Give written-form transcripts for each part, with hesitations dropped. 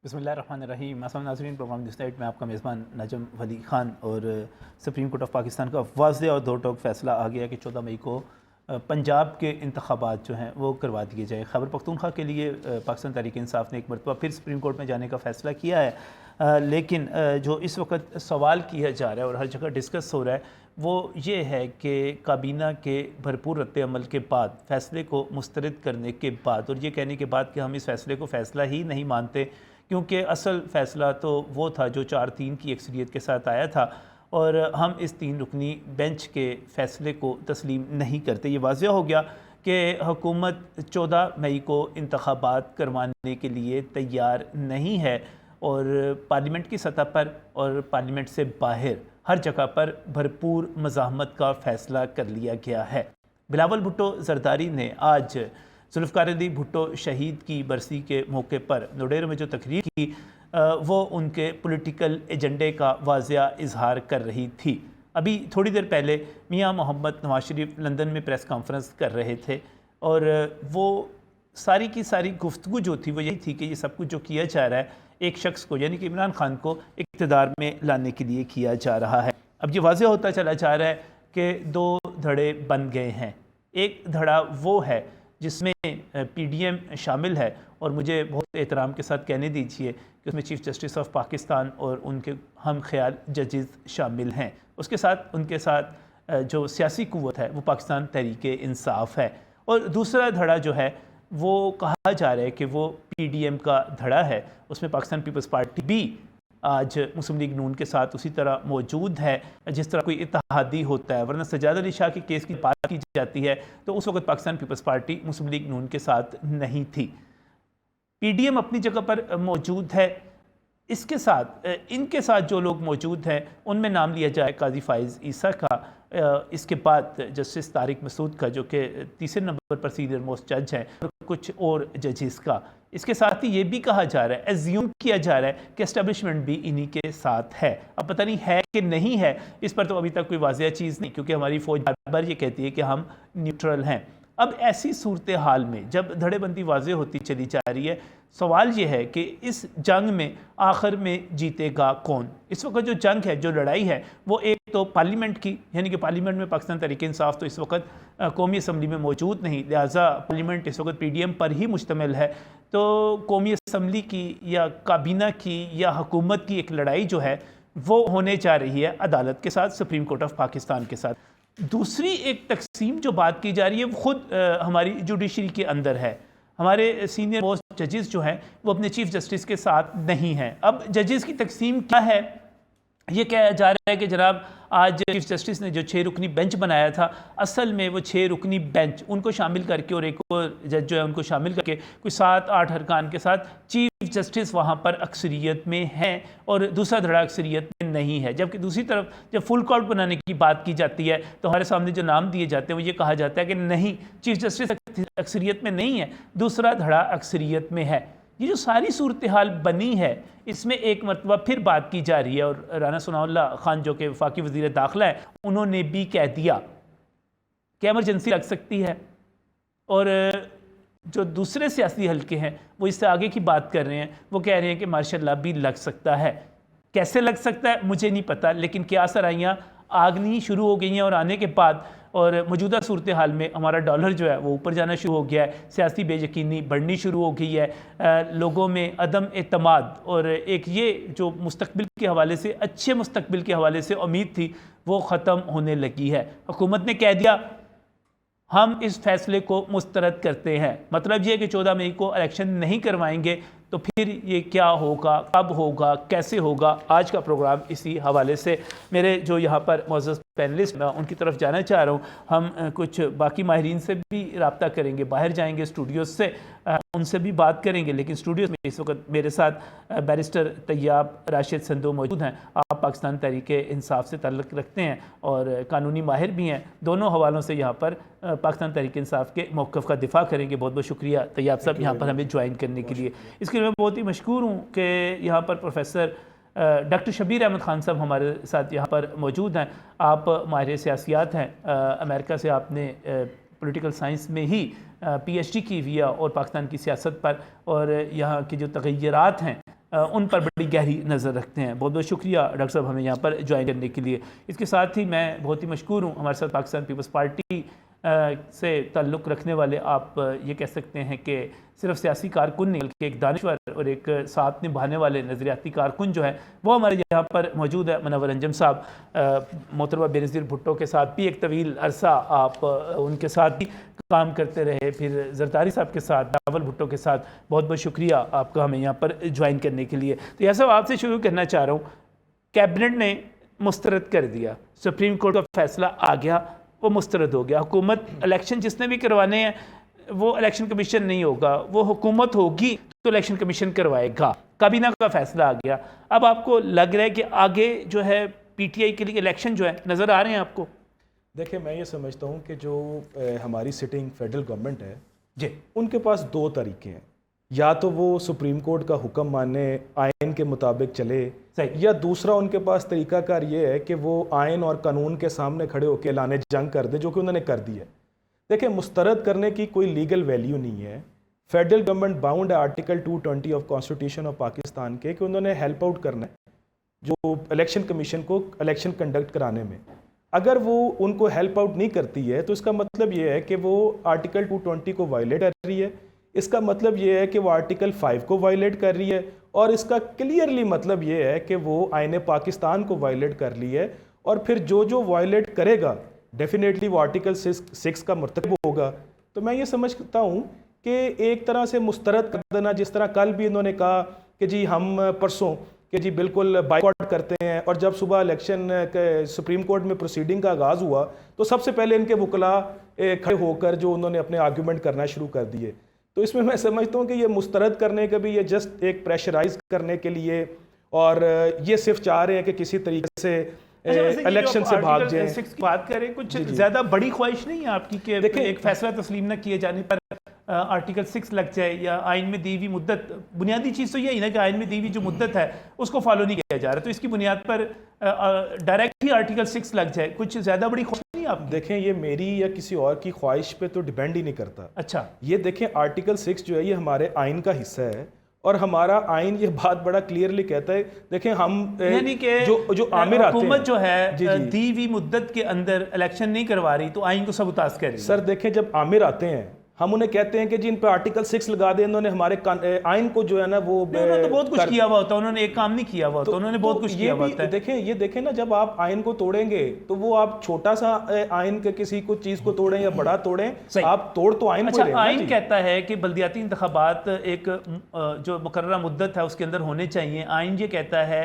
बिस्मिल्लाहिर्रहमानिर्रहीम। अस्सलाम नाज़रीन, प्रोग्राम दिस नाइट में आपका मेज़बान नजम वली ख़ान। और सुप्रीम कोर्ट ऑफ पाकिस्तान का वाज़ेह और दो टोक फ़ैसला आ गया कि 14 मई को पंजाब के इंतखाबात जो हैं वो करवा दिए जाए। खैबर पख्तूनख्वा के लिए पाकिस्तान तहरीक इंसाफ ने एक मरतबा फिर सुप्रीम कोर्ट में जाने का फ़ैसला किया है, लेकिन जो इस वक्त सवाल किया जा रहा है और हर जगह डिस्कस हो रहा है वो ये है कि काबीना के भरपूर रद्द अमल के बाद, फ़ैसले को मुस्तरद करने के बाद और ये कहने के बाद कि हम इस फ़ैसले को फ़ैसला ही नहीं मानते क्योंकि असल फ़ैसला तो वो था जो 4-3 की अक्सरियत के साथ आया था और हम इस 3 रुकनी बेंच के फ़ैसले को तस्लीम नहीं करते। ये वाज़ेह हो गया कि हुकूमत 14 मई को इंतखाबात करवाने के लिए तैयार नहीं है और पार्लियामेंट की सतह पर और पार्लियामेंट से बाहर हर जगह पर भरपूर मज़ाहमत का फ़ैसला कर लिया गया है। बिलावल भुट्टो ज़रदारी ने आज जुल्फ़िकार अली भुट्टो शहीद की बरसी के मौके पर नोडेर में जो तकरीर की वो उनके पॉलिटिकल एजेंडे का वाज़िया इजहार कर रही थी। अभी थोड़ी देर पहले मियां मोहम्मद नवाज शरीफ लंदन में प्रेस कॉन्फ्रेंस कर रहे थे और वो सारी की सारी गुफ्तगू जो थी वो यही थी कि ये सब कुछ जो किया जा रहा है एक शख्स को यानी कि इमरान खान को इक़्तिदार में लाने के लिए किया जा रहा है। अब ये वाज़ेह होता चला जा रहा है कि 2 धड़े बन गए हैं। एक धड़ा वो है जिसमें PDM शामिल है और मुझे बहुत एहतराम के साथ कहने दीजिए कि उसमें चीफ़ जस्टिस ऑफ पाकिस्तान और उनके हम ख्याल जजेस शामिल हैं। उसके साथ उनके साथ जो सियासी क़ुव्वत है वो पाकिस्तान तहरीक इंसाफ है और दूसरा धड़ा जो है वो कहा जा रहा है कि वो PDM का धड़ा है। उसमें पाकिस्तान पीपल्स पार्टी भी आज मुस्लिम लीग नून के साथ उसी तरह मौजूद है जिस तरह कोई इत्तेहादी होता है, वरना सज्जाद अली शाह के केस की बात की जाती है तो उस वक्त पाकिस्तान पीपल्स पार्टी मुस्लिम लीग नून के साथ नहीं थी। PDM अपनी जगह पर मौजूद है। इसके साथ इनके साथ जो लोग मौजूद हैं उनमें नाम लिया जाए काजी फ़ाइज़ ईसा का, इसके बाद जस्टिस तारिक मसूद का जो कि तीसरे नंबर पर सीनियर मोस्ट जज हैं, और कुछ और जजेस का। इसके साथ ही ये भी कहा जा रहा है, एज्यूम किया जा रहा है कि एस्टेब्लिशमेंट भी इन्हीं के साथ है। अब पता नहीं है कि नहीं है, इस पर तो अभी तक कोई वाज़ेह चीज़ नहीं, क्योंकि हमारी फ़ौज बार बार ये कहती है कि हम न्यूट्रल हैं। अब ऐसी सूरत हाल में जब धड़ेबंदी वाज़ेह होती चली जा रही है, सवाल ये है कि इस जंग में आखिर में जीतेगा कौन। इस वक्त जो जंग है, जो लड़ाई है, वो एक तो पार्लियामेंट की, यानी कि पार्लियामेंट में पाकिस्तान तहरीक इंसाफ तो इस वक्त कौमी असम्बली में मौजूद नहीं, लिहाजा पार्लियामेंट इस वक्त PDM पर ही मुश्तमिल है। तो कौमी असम्बली की या काबीना की या हुकूमत की एक लड़ाई जो है वो होने जा रही है अदालत के साथ, सुप्रीम कोर्ट ऑफ पाकिस्तान के साथ। दूसरी एक तकसीम जो बात की जा रही है वो ख़ुद हमारी जुडिशरी के अंदर है। हमारे सीनियर मोस्ट जजेस जो हैं वो अपने चीफ जस्टिस के साथ नहीं हैं। अब जजेस की तकसीम क्या है, ये कहा जा रहा है कि जनाब आज चीफ जस्टिस ने जो 6 रुकनी बेंच बनाया था, असल में वो 6 रुकनी बेंच उनको शामिल करके और एक और जज जो है उनको शामिल करके कोई 7-8 अरकान के साथ चीफ जस्टिस वहाँ पर अक्सरियत में हैं और दूसरा धड़ा अक्सरियत में नहीं है। जबकि दूसरी तरफ जब फुल कोर्ट बनाने की बात की जाती है तो हमारे सामने जो नाम दिए जाते हैं वो ये कहा जाता है कि नहीं, चीफ जस्टिस अक्सरियत में नहीं है, दूसरा धड़ा अक्सरियत में है। ये जो सारी सूरत हाल बनी है इसमें एक मरतबा फिर बात की जा रही है और राना सनाउल्लाह खान जो कि वफाकी वज़ीर दाखिला है उन्होंने भी कह दिया कि एमरजेंसी लग सकती है और जो दूसरे सियासी हल्के हैं वो इससे आगे की बात कर रहे हैं, वो कह रहे हैं कि मार्शल लॉ भी लग सकता है। कैसे लग सकता है मुझे नहीं पता, लेकिन क्या सराइयाँ आगनी शुरू हो गई हैं और आने के बाद और मौजूदा सूरत हाल में हमारा डॉलर जो है वो ऊपर जाना शुरू हो गया है, सियासी बेयकीनी बढ़नी शुरू हो गई है, लोगों में अदम एतमाद और एक ये जो मुस्तकबिल के हवाले से, अच्छे मुस्तकबिल के हवाले से उम्मीद थी वो ख़त्म होने लगी है। हुकूमत ने कह दिया हम इस फैसले को मुस्तरद करते हैं, मतलब ये कि 14 मई को इलेक्शन नहीं करवाएंगे। तो फिर ये क्या होगा, कब होगा, कैसे होगा, आज का प्रोग्राम इसी हवाले से। मेरे जो यहाँ पर मौजूद पैनलिस्ट मैं उनकी तरफ जाना चाह रहा हूँ। हम कुछ बाकी माहिरीन से भी रब्ता करेंगे, बाहर जाएंगे स्टूडियोज़ से, उनसे भी बात करेंगे। लेकिन स्टूडियोज़ में इस वक्त मेरे साथ बैरिस्टर तैयाब राशिद संधू मौजूद हैं। आप पाकिस्तान तहरीक इंसाफ से ताल्लुक़ रखते हैं और कानूनी माहिर भी हैं। दोनों हवालों से यहाँ पर पाकिस्तान तहरीक इंसाफ के मौक़िफ़ का दिफ़ा करेंगे। बहुत बहुत शुक्रिया तैयाब साहब यहाँ पर हमें ज्वाइन करने के लिए। इसके लिए मैं बहुत ही मशकूर हूँ कि यहाँ पर प्रोफेसर डॉक्टर शबीर अहमद खान साहब हमारे साथ यहाँ पर मौजूद हैं। आप माहिर सियासियात हैं, अमेरिका से आपने पॉलिटिकल साइंस में ही PhD की हुई है और पाकिस्तान की सियासत पर और यहाँ के जो तग़य्युरात हैं उन पर बड़ी गहरी नज़र रखते हैं। बहुत बहुत शुक्रिया डॉक्टर साहब हमें यहाँ पर ज्वाइन करने के लिए। इसके साथ ही मैं बहुत ही मशकूर हूँ हमारे साथ पाकिस्तान पीपल्स पार्टी से ताल्लुक़ रखने वाले, आप ये कह सकते हैं कि सिर्फ सियासी कारकुन नहीं बल्कि एक दानिश्वर और एक साथ निभाने वाले नज़रियाती कारकुन जो है वो हमारे यहाँ पर मौजूद है। मुनव्वर अंजम साहब, मोहतरमा बेनज़ीर भुट्टो के साथ भी एक तवील अरसा आप उनके साथ भी काम करते रहे, फिर जरदारी साहब के साथ, बिलावल भुट्टो के साथ। बहुत बहुत शुक्रिया आपका हमें यहाँ पर ज्वाइन करने के लिए। तो यह सब आपसे शुरू करना चाह रहा हूँ, कैबिनेट ने मुस्तरद कर दिया, सुप्रीम कोर्ट का फैसला आ गया, वो मुस्तरद हो गया। हुकूमत इलेक्शन जिसने भी करवाने हैं वो इलेक्शन कमीशन नहीं होगा, वो हुकूमत होगी तो इलेक्शन कमीशन करवाएगा। काबीना का फैसला आ गया। अब आपको लग रहा है कि आगे जो है पीटीआई के लिए इलेक्शन जो है नज़र आ रहे हैं आपको? देखिए, मैं ये समझता हूँ कि जो हमारी सिटिंग फेडरल गवर्नमेंट है जी, उनके पास दो तरीके हैं, या तो वो सुप्रीम कोर्ट का हुक्म माने, आयन के मुताबिक चले, या दूसरा उनके पास तरीकाकार ये है कि वो आयन और कानून के सामने खड़े होकर ऐलान जंग कर दे, जो कि उन्होंने कर दी है। देखिए, मुस्तरद करने की कोई लीगल वैल्यू नहीं है। फेडरल गवर्नमेंट बाउंड है article 220 of constitution of Pakistan के कि उन्होंने हेल्प आउट करना है जो इलेक्शन कमीशन को इलेक्शन कंडक्ट कराने में। अगर वो उनको हेल्प आउट नहीं करती है तो इसका मतलब ये है कि वो आर्टिकल 220 को वायलेट कर रही है। इसका मतलब ये है कि वो आर्टिकल 5 को वायलेट कर रही है, और इसका क्लियरली मतलब ये है कि वो आईन पाकिस्तान को वायलेट कर रही है। और फिर जो जो वायलेट करेगा डेफिनेटली वो आर्टिकल 6 का मर्तकब होगा। तो मैं ये समझता हूँ कि एक तरह से मुस्तरद कर देना, जिस तरह कल भी इन्होंने कहा कि जी हम परसों कि जी बिल्कुल बाइकआउट करते हैं, और जब सुबह इलेक्शन के सुप्रीम कोर्ट में प्रोसीडिंग का आगाज़ हुआ तो सबसे पहले इनके वकला खड़े होकर जो उन्होंने अपने आर्गूमेंट करना शुरू कर दिए। तो इसमें मैं समझता हूँ कि ये मुस्तरद करने का भी ये जस्ट एक प्रेशराइज करने के लिए, और ये सिर्फ चाह रहे हैं कि किसी तरीके से इलेक्शन से भाग जाए। बात करें, कुछ ज़्यादा बड़ी ख्वाहिश नहीं है आपकी कि एक फैसला तस्लीम न किए जाने पर आर्टिकल 6 लग जाए, या आइन में दी हुई मुद्दत? बुनियादी चीज़ तो यही ना कि आइन में दी हुई जो मुद्दत है उसको फॉलो नहीं किया जा रहा, तो इसकी बुनियाद पर डायरेक्ट ही आर्टिकल 6 लग जाए। कुछ ज़्यादा बड़ी ख्वाहिश नहीं आप? देखें, ये मेरी या किसी और की ख्वाहिश पे तो डिपेंड ही नहीं करता। अच्छा, ये देखें, आर्टिकल 6 जो है ये हमारे आइन का हिस्सा है, और हमारा आइन ये बात बड़ा क्लियरली कहता है। देखें, हम यानी कि जो आमिर आते हैं, हुकूमत जो है दी हुई मुद्दत के अंदर इलेक्शन नहीं करवा रही तो आइन को सबूताज कर रही है। सर देखें, जब आमिर आते हैं हम उन्हें कहते हैं कि जिन पे आर्टिकल 6 लगा दे, इन्होंने हमारे आइन को जो है ना वो उन्होंने तो बहुत कुछ किया हुआ होता है, उन्होंने एक काम नहीं किया हुआ होता, उन्होंने बहुत कुछ किया हुआ होता है। देखें ना, जब आप आइन को तोड़ेंगे तो वो आप छोटा सा आइन के किसी को चीज को तोड़ें या बड़ा तोड़ें, आप तोड़ तो आइन को रहे हैं। आइन कहता है कि बल्दियाती इंतखाबात एक जो मुकर्ररा मुद्दत है उसके अंदर होने चाहिए। आइन ये कहता है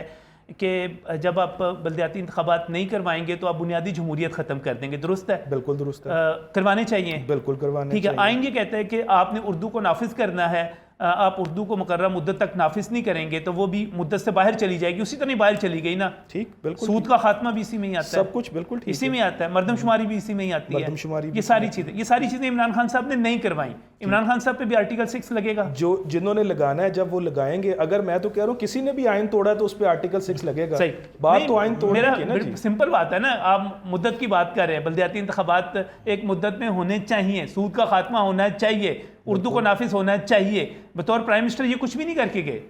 कि जब आप बल्दियाती इंतखाबात नहीं करवाएंगे तो आप बुनियादी जमहूरियत ख़त्म कर देंगे। दुरुस्त है? बिल्कुल दुरुस्त है। करवाने चाहिए, बिल्कुल करवाने ठीक है। आइन ये कहता है कि आपने उर्दू को नाफिज करना है, आप उर्दू को मुकर्रर मुद्दत तक नाफिज नहीं करेंगे तो वो भी मुद्दत से बाहर चली जाएगी। उसी तरह बाहर चली गई ना, ठीक, बिल्कुल। सूद का खात्मा भी इसी में ही आता है, सब कुछ बिल्कुल ठीक इसी में आता है, मर्दमशुमारी भी इसी में ही आती है, ये सारी चीज़ें इमरान खान साहब ने नहीं करवाई। इमरान खान साहब पे भी आर्टिकल 6 लगेगा, जो जिन्होंने लगाना है जब वो लगाएंगे। अगर मैं तो कह रहा हूँ किसी ने भी आइन तोड़ा तो उस पर आर्टिकल 6 लगेगा। सही बात तो आइन तोड़ने की ना जी। सिंपल बात है ना, आप मुद्दत की बात कर रहे हैं, बल्दियाती इंतखाबात एक मुद्दत में होने चाहिए, सूद का खात्मा होना चाहिए, उर्दू को नाफिज होना चाहिए। बतौर प्राइम मिनिस्टर ये कुछ भी नहीं करके गए।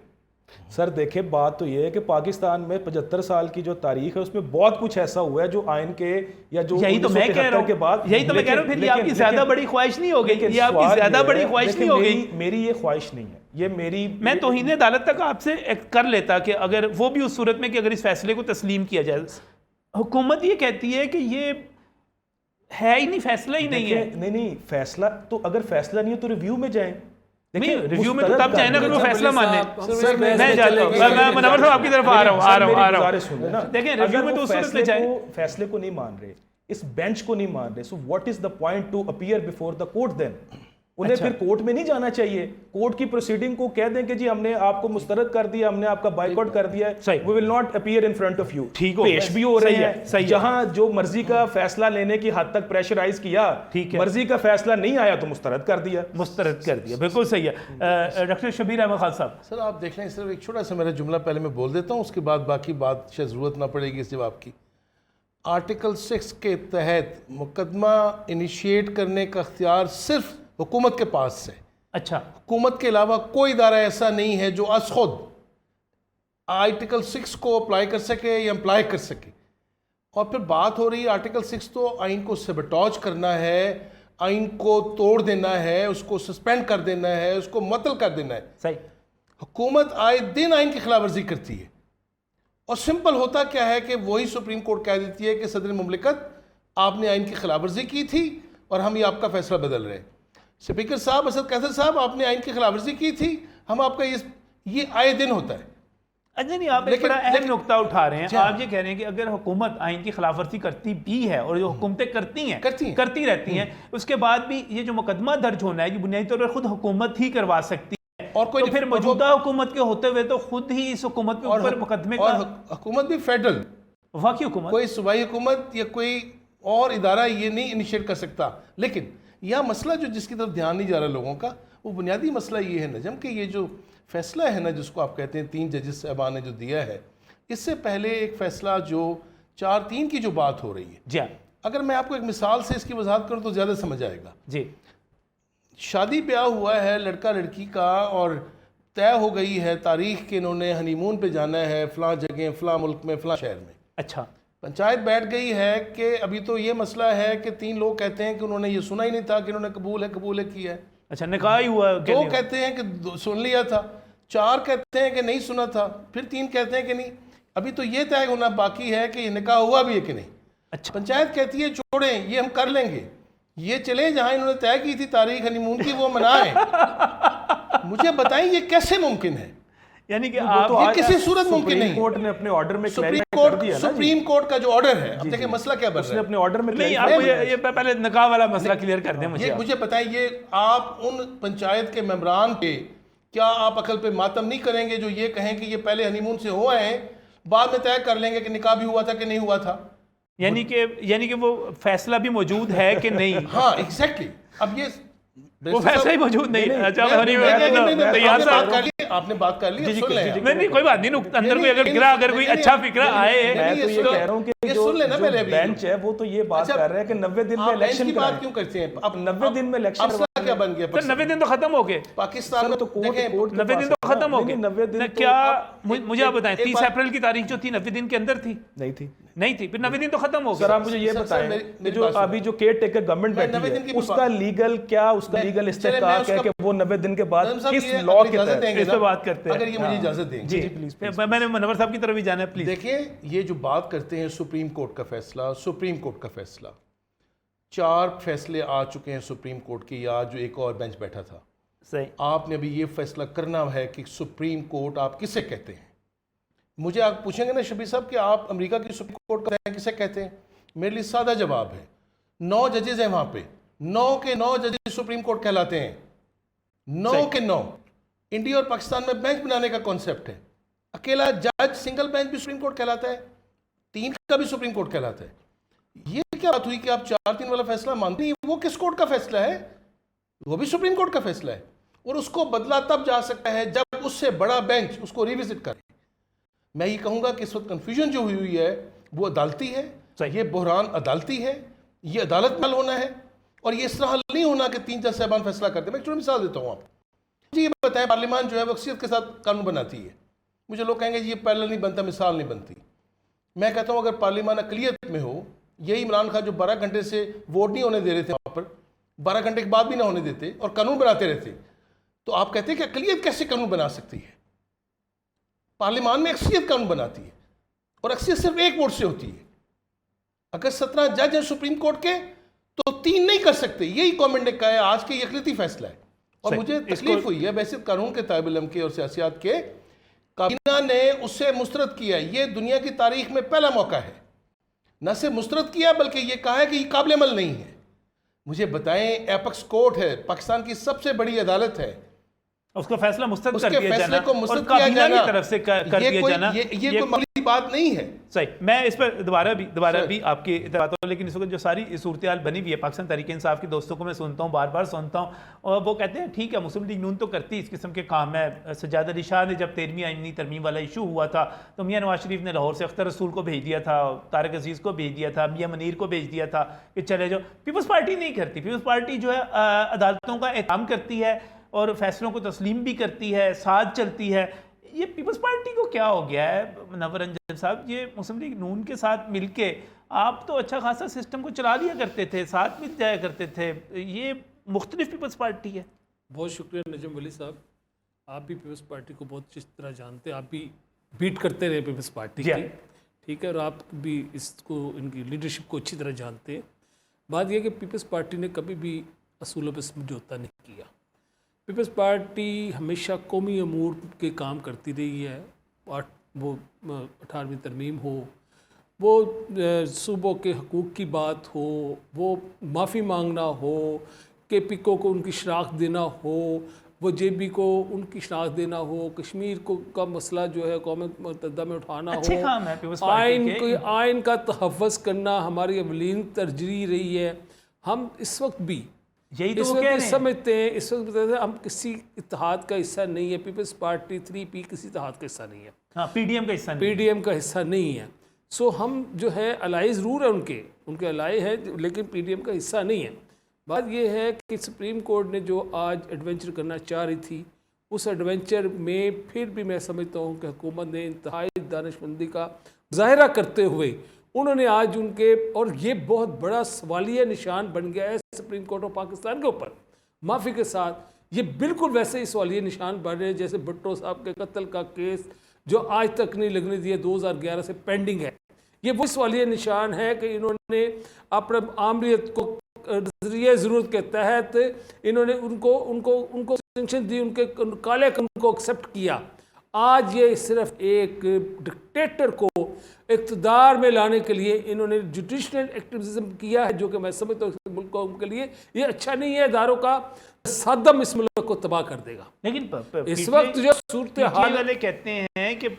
सर देखिए, बात तो ये है कि पाकिस्तान में 75 साल की जो तारीख है उसमें बहुत कुछ ऐसा हुआ है जो आइन के या जो यही तो मैं कह रहा हूं के बाद, यही तो मैं कह रहा हूं, फिर ये आपकी ज्यादा बड़ी ख्वाहिश नहीं हो गई, ये आपकी ज्यादा बड़ी ख्वाहिश नहीं हो गई। मेरी ये ख्वाहिश नहीं है, ये मेरी, मैं तौहीन अदालत तक आपसे कर लेता कि अगर वो भी उस सूरत में कि अगर इस फैसले को तस्लीम किया जाए। हुकूमत ये कहती है कि ये है ही नहीं, फैसला ही नहीं है। नहीं, फैसला तो अगर फैसला नहीं है तो रिव्यू में जाएं। देखिए, रिव्यू में तो तब जाए ना अगर वो फैसला माने। मैं जाता हूं, मैं मुनव्वर साहब आपकी तरफ आ रहा हूं। देखिए, रिव्यू में तो उस सूरत में जाए, फैसले को नहीं मान रहे, इस बेंच को नहीं मान रहे, so what is the point to appear before the court then? उन्हें फिर कोर्ट में नहीं जाना चाहिए। कोर्ट की प्रोसीडिंग को कह दें कि जी हमने आपको मुस्तरद कर दिया, हमने आपका बाइकआउट कर दिया है, we will not appear in front of you. ठीक हो, पेश भी हो रही है जहां जो मर्जी का फैसला लेने की हद तक प्रेशराइज किया, ठीक है, मर्जी का फैसला नहीं आया तो मुस्तरद कर दिया, बिल्कुल सही है। डॉक्टर शबीर अहमद खान साहब। सर आप देख लें, सिर्फ एक छोटा सा मेरा जुमला पहले मैं बोल देता हूँ, उसके बाद बाकी बात शायद ज़रूरत ना पड़ेगी इस जवाब की। आर्टिकल 6 के तहत मुकदमा इनिशिएट करने का अख्तियार सिर्फ हुकूमत के पास है। अच्छा, हुकूमत के अलावा कोई इदारा ऐसा नहीं है जो अस खुद आर्टिकल 6 को अप्लाई कर सके या अप्लाई कर सके। और फिर बात हो रही है आर्टिकल 6 तो आइन को सबटॉज करना है, आइन को तोड़ देना है, उसको सस्पेंड कर देना है, उसको मुअत्तल कर देना है। सही। हुकूमत आए दिन आइन की खिलाफ वर्जी करती है और सिंपल होता क्या है कि वही सुप्रीम कोर्ट कह देती है कि सदर मुमलिकत आपने आइन की खिलाफ वर्जी की थी और हम ये आपका फैसला बदल रहे हैं। स्पीकर साहब, असद कैसर साहब, आपने आइन की खिलाफ वर्जी की थी, हम आपका ये आए दिन होता है। अच्छा नहीं, आप एक बड़ा अहम नुकता उठा रहे हैं। आप ये कह रहे हैं कि अगर हुकूमत आइन की खिलाफवर्जी करती भी है और जो हुकूमतें करती रहती हैं, उसके बाद भी ये जो मुकदमा दर्ज होना है ये बुनियादी तौर पर खुद हुकूमत ही करवा सकती है, और कोई तो फिर मौजूदा हुकूमत के होते हुए तो खुद ही इस हुकूमत के ऊपर मुकदमे का, हुकूमत भी फेडरल वफाकी हुकूमत, कोई सूबाई हुकूमत या कोई और इदारा ये नहीं इनिशिएट कर सकता। लेकिन यह मसला जो जिसकी तरफ ध्यान नहीं जा रहा लोगों का, वो बुनियादी मसला ये है नजम कि ये जो फैसला है ना जिसको आप कहते हैं 3 जजेस साहबान ने जो दिया है, इससे पहले एक फैसला जो 4-3 की जो बात हो रही है जी, अगर मैं आपको एक मिसाल से इसकी वजाहत करूं तो ज़्यादा समझ आएगा। जी, शादी ब्याह हुआ है लड़का लड़की का और तय हो गई है तारीख कि इन्होंने हनीमून पे जाना है फ़लाँ जगह, फ़लाँ मुल्क में, फ़लाँ शहर में। अच्छा, पंचायत बैठ गई है कि अभी तो ये मसला है कि 3 लोग कहते हैं कि उन्होंने ये सुना ही नहीं था कि उन्होंने कबूल है किया है। अच्छा, निकाह ही हुआ, 2 कहते हैं कि सुन लिया था, 4 कहते हैं कि नहीं सुना था, फिर 3 कहते हैं कि नहीं, अभी तो ये तय होना बाकी है कि निकाह हुआ भी है कि नहीं। अच्छा, पंचायत कहती है छोड़ें, ये हम कर लेंगे, ये चले जहां इन्होंने तय की थी तारीख हनीमून की वो मनाएं। मुझे बताएं ये कैसे मुमकिन है? यानी कि आप ये किसी सूरत मुमकिन नहीं। कोर्ट ने अपने ऑर्डर में सुप्रीम कोर्ट का जो ऑर्डर है, अब देखिए मसला क्या बन रहा है, अपने ऑर्डर में नहीं, आप ये पहले निकाह वाला मसला क्लियर कर दें मुझे बताएं, ये आप उन पंचायत के मेंबरान पे क्या आप अकल पे मातम नहीं करेंगे जो ये कहें कि ये पहले हनीमून से हो आए, बाद में तय कर लेंगे कि निकाह भी हुआ था कि नहीं हुआ था? यानी कि वो फैसला भी मौजूद है कि नहीं? हाँ, एग्जैक्टली। अब ये वो फैसला ही मौजूद नहीं है। अच्छा, आपने बात कर ली, सुन लें। नहीं, कोई बात नहीं, अंदर कोई अगर कोई अच्छा फिक्रा आए, मैं तो ये कह रहा हूं कि जो बेंच है वो तो ये बात कर रहा है कि 90 दिन में इलेक्शन की बात क्यों करते हैं? अब 90 दिन में इलेक्शन क्या बन गया? 90 दिन तो खत्म हो गए पाकिस्तान में, तो 90 दिन तो खत्म हो गए। 90 दिन क्या मुझे आप बताएं, 30 अप्रैल की तारीख जो थी 90 दिन के अंदर थी? नहीं थी, फिर 90 दिन तो खत्म हो गए। सर आप मुझे ये बताएं, जो अभी जो केयर टेकर गवर्नमेंट बैठी है उसका लीगल इस्तेहकाक है कि वो 90 दिन के बाद किस लॉ के तहत इस पे बात करते हैं? अगर ये मुझे इजाजत देंगे जी प्लीज, मैंने मनवर साहब की तरफ भी जाना है प्लीज। देखिए, ये जो बात करते हैं सुप्रीम कोर्ट का फैसला, सुप्रीम कोर्ट का फैसला, 4 फैसले आ चुके हैं सुप्रीम कोर्ट के, या जो एक और बेंच बैठा था। सही, आपने अभी ये फैसला करना है कि सुप्रीम कोर्ट आप किसे कहते हैं। मुझे आप पूछेंगे ना शबीर साहब कि आप अमेरिका की सुप्रीम कोर्ट का किसे कहते हैं, मेरे लिए सादा जवाब है 9 जजेस हैं वहां पे, 9 के 9 जजेस सुप्रीम कोर्ट कहलाते हैं, 9 के 9। इंडिया और पाकिस्तान में बेंच बनाने का कॉन्सेप्ट है, अकेला जज सिंगल बेंच भी सुप्रीम कोर्ट कहलाता है, 3 का भी सुप्रीम कोर्ट कहलाता है। ये क्या बात हुई कि आप 4-3 वाला फैसला मानते हैं? वो किस कोर्ट का फैसला है? वो भी सुप्रीम कोर्ट का फैसला है, और उसको बदला तब जा सकता है जब उससे बड़ा बेंच उसको रिविजिट करे। मैं ये कहूंगा कि इस वक्त कंफ्यूजन जो हुई है वो अदालती है, ये बहरान अदालती है, ये अदालत में होना है, और ये इस तरह नहीं होना कि 3 जज साहबान फैसला करते हैं। मैं एक छोटी मिसाल देता हूँ आपको। मुझे ये बताएं, पार्लियामान जो है वो अक्सरियत के साथ कानून बनाती है। मुझे लोग कहेंगे ये पैरेलल नहीं बनता, मिसाल नहीं बनती। मैं कहता हूँ अगर पार्लियामान अकलियत में हो, यही इमरान खान जो 12 घंटे से वोट नहीं होने दे रहे थे वहाँ पर, 12 घंटे के बाद भी ना होने देते और कानून बनाते रहते, तो आप कहते हैं कि अकलियत कैसे कानून बना सकती है? पार्लियामान में अक्सरियत कानून बनाती है, और अक्सरियत सिर्फ 1 वोट से होती है। अगर 17 जज हैं सुप्रीम कोर्ट के तो 3 नहीं कर सकते। यही गवर्नमेंट ने कहा है, आज के यकलियती फैसला है। और मुझे तकलीफ हुई है वैसे कानून के तालिब इल्म के और सियासियात के, काबीना ने उससे मुस्तरद किया। ये दुनिया की तारीख में पहला मौका है, न सिर्फ मुस्तरद किया बल्कि ये कहा है कि ये काबिल अमल नहीं है। मुझे बताएं, एपेक्स कोर्ट है, पाकिस्तान की सबसे बड़ी अदालत है, उसका फैसला मुस्तरद कर दिया जाना और काबीना की तरफ से कर दिया जाना, ये कोई मामूली बात नहीं है। सही, मैं इस पर दोबारा भी आपकी बात हूँ, लेकिन इस वक्त जो सारी सूरत हाल बनी हुई है, पाकिस्तान तहरीक इंसाफ के दोस्तों को मैं सुनता हूँ, बार बार सुनता हूँ, और वो कहते हैं ठीक है मुस्लिम लीग नून तो करती इस किस्म के काम है। सज्जाद अली शाह ने जब 13वीं आईनी तरमीम वाला इशू हुआ था तो मियाँ नवाज शरीफ ने लाहौर से अख्तर रसूल को भेज दिया था, तारिक अजीज़ को भेज दिया था, मियाँ मनीर को भेज दिया था कि चले जाओ। पीपल्स पार्टी नहीं करती। पीपल्स पार्टी जो है अदालतों का एहतराम करती है और फैसलों को तस्लीम भी करती है, साथ चलती है। ये पीपल्स पार्टी को क्या हो गया है नवरंजन साहब? ये मुस्लिम लीग नून के साथ मिलके आप तो अच्छा खासा सिस्टम को चला लिया करते थे, साथ मिल जाया करते थे, ये मुख्तलिफ पीपल्स पार्टी है। बहुत शुक्रिया नजम वली साहब, आप भी पीपल्स पार्टी को बहुत अच्छी तरह जानते हैं, आप भी बीट करते रहे पीपल्स पार्टी की, ठीक है, और आप भी इसको इनकी लीडरशिप को अच्छी तरह जानते हैं। बात यह कि पीपल्स पार्टी ने कभी भी असूलों पर समझौता नहीं किया। पीपल्स पार्टी हमेशा कौमी अमूर के काम करती रही है, और वो 18वीं तरमीम हो, वो सूबों के हकूक़ की बात हो, वो माफ़ी मांगना हो, के पिको को उनकी शनाख्त देना हो, वो JB को उनकी शनाख्त देना हो, कश्मीर को का मसला जो है कौम मुत्तहिदा में उठाना अच्छे हो, काम है पीपल्स पार्टी के। आइन का तहफ़्फ़ुज़ करना हमारी अवलीन तरजीह रही है। हम इस वक्त भी यही तो इस वो वक्त कह भी रहे हैं। समझते हैं, इस वक्त बताते हैं हम किसी इत्तेहाद का हिस्सा नहीं है। पीपल्स पार्टी 3P किसी इत्तेहाद का हिस्सा नहीं है, हाँ, PDM का हिस्सा नहीं। PDM का हिस्सा नहीं है। सो हम जो है अलाई ज़रूर है, उनके अलाई है, लेकिन PDM का हिस्सा नहीं है। बात यह है कि सुप्रीम कोर्ट ने जो आज एडवेंचर करना चाह रही थी, उस एडवेंचर में फिर भी मैं समझता हूँ कि हुकूमत ने इंतहाई दानिशमंदी का मुजाहरा करते हुए उन्होंने आज उनके, और ये बहुत बड़ा सवालिया निशान बन गया है सुप्रीम कोर्ट ऑफ पाकिस्तान के ऊपर, माफ़ी के साथ ये बिल्कुल वैसे ही सवालिया निशान बन रहे हैं जैसे भुट्टो साहब के कत्ल का केस जो आज तक नहीं लगने दिया, 2011 से पेंडिंग है। ये वो सवालिया निशान है कि इन्होंने अपने आमरीत को नजरिए ज़रूरत के तहत इन्होंने उनको सेंक्शन दी, उनके काले कानून को एक्सेप्ट किया। आज ये सिर्फ एक डिक्टेटर को इक़्तिदार में लाने के लिए इन्होंने जुडिशल एक्टिविज्म किया है, जो कि मैं समझता हूँ मुल्कों के लिए ये अच्छा नहीं है। इदारों का सादम इस मुल्क को तबाह कर देगा। लेकिन इस वक्त जो सूरत हाल वाले कहते हैं कि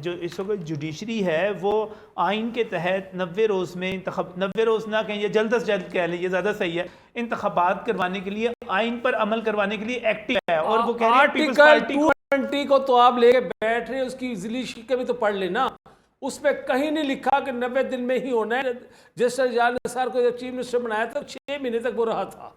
जो इस वक्त जुडिशरी है वो आइन के तहत 90 रोज़ में 90 रोज़ ना कहें, जल्द से जल्द कह लें, ये ज़्यादा सही है, इंतखाबात करवाने के लिए, आइन पर अमल करवाने के लिए एक्टिव है। और वो कह रहे हैं पीपल्स पार्टी को 220 को तो आप लेके बैठ रहे, उसकी इजली शिक्के भी तो पढ़ लेना। उसमें कहीं नहीं लिखा कि 90 दिन में ही होना है। जस्टिस जान निसार को जब चीफ मिनिस्टर बनाया था 6 महीने तक वो रहा था,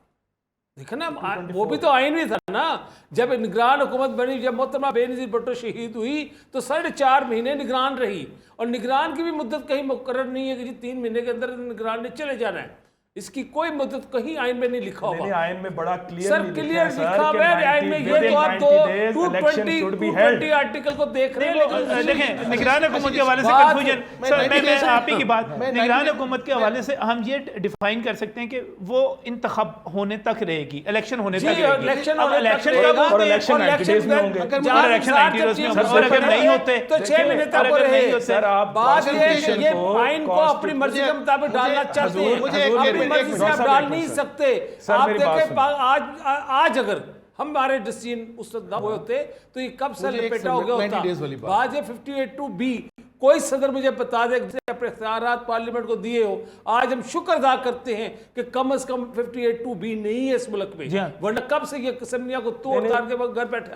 देखा ना, वो भी तो आइन में था ना। जब निगरान हुकूमत बनी, जब मोहतरमा बेनज़ीर भुट्टो शहीद हुई तो 4.5 महीने निगरान रही, और निगरान की भी मुद्दत कहीं मुकर्रर नहीं है कि जी 3 महीने के अंदर निगरान ने चले जाना है। इसकी कोई मुद्दत कहीं आइन में नहीं लिखा होगा। आइन में बड़ा सर क्लियर लिखा हुआ है आइन में। ये तो आप 220 आर्टिकल को देख रहे हैं। देखें, निगरान हुकूमत के हवाले से कंफ्यूजन, मैं आप ही की बात, निगरान हुकूमत के हवाले से हम ये डिफाइन कर सकते हैं कि वो इंतखाब होने तक रहेगी, इलेक्शन होने तक रहेगी। इलेक्शन कब होते हैं? इलेक्शन 90 डेज में होंगे। अगर इलेक्शन 90 डेज में होंगे, और अगर नहीं होते तो 6 महीने तक वो रहे। सर आप बात ये आइन को अपनी मर्जी के मुताबिक डालना चाहते हैं, मर्जी से आप डाल नहीं सकते। आप देखें आज अगर हमारे डिसीजन उस वक्त ना हुए होते तो ये कब से लपेटा हो गया होता। बात ये 58(2)B कोई सदर मुझे बता दे अपने इख्तियारात पार्लियामेंट को दिए हो। आज हम शुक्र अदा करते हैं कि कम से कम 58(2)B नहीं है इस मुल्क में, वरना कब से ये कसमिया को तोड़ ताड़ के घर बैठे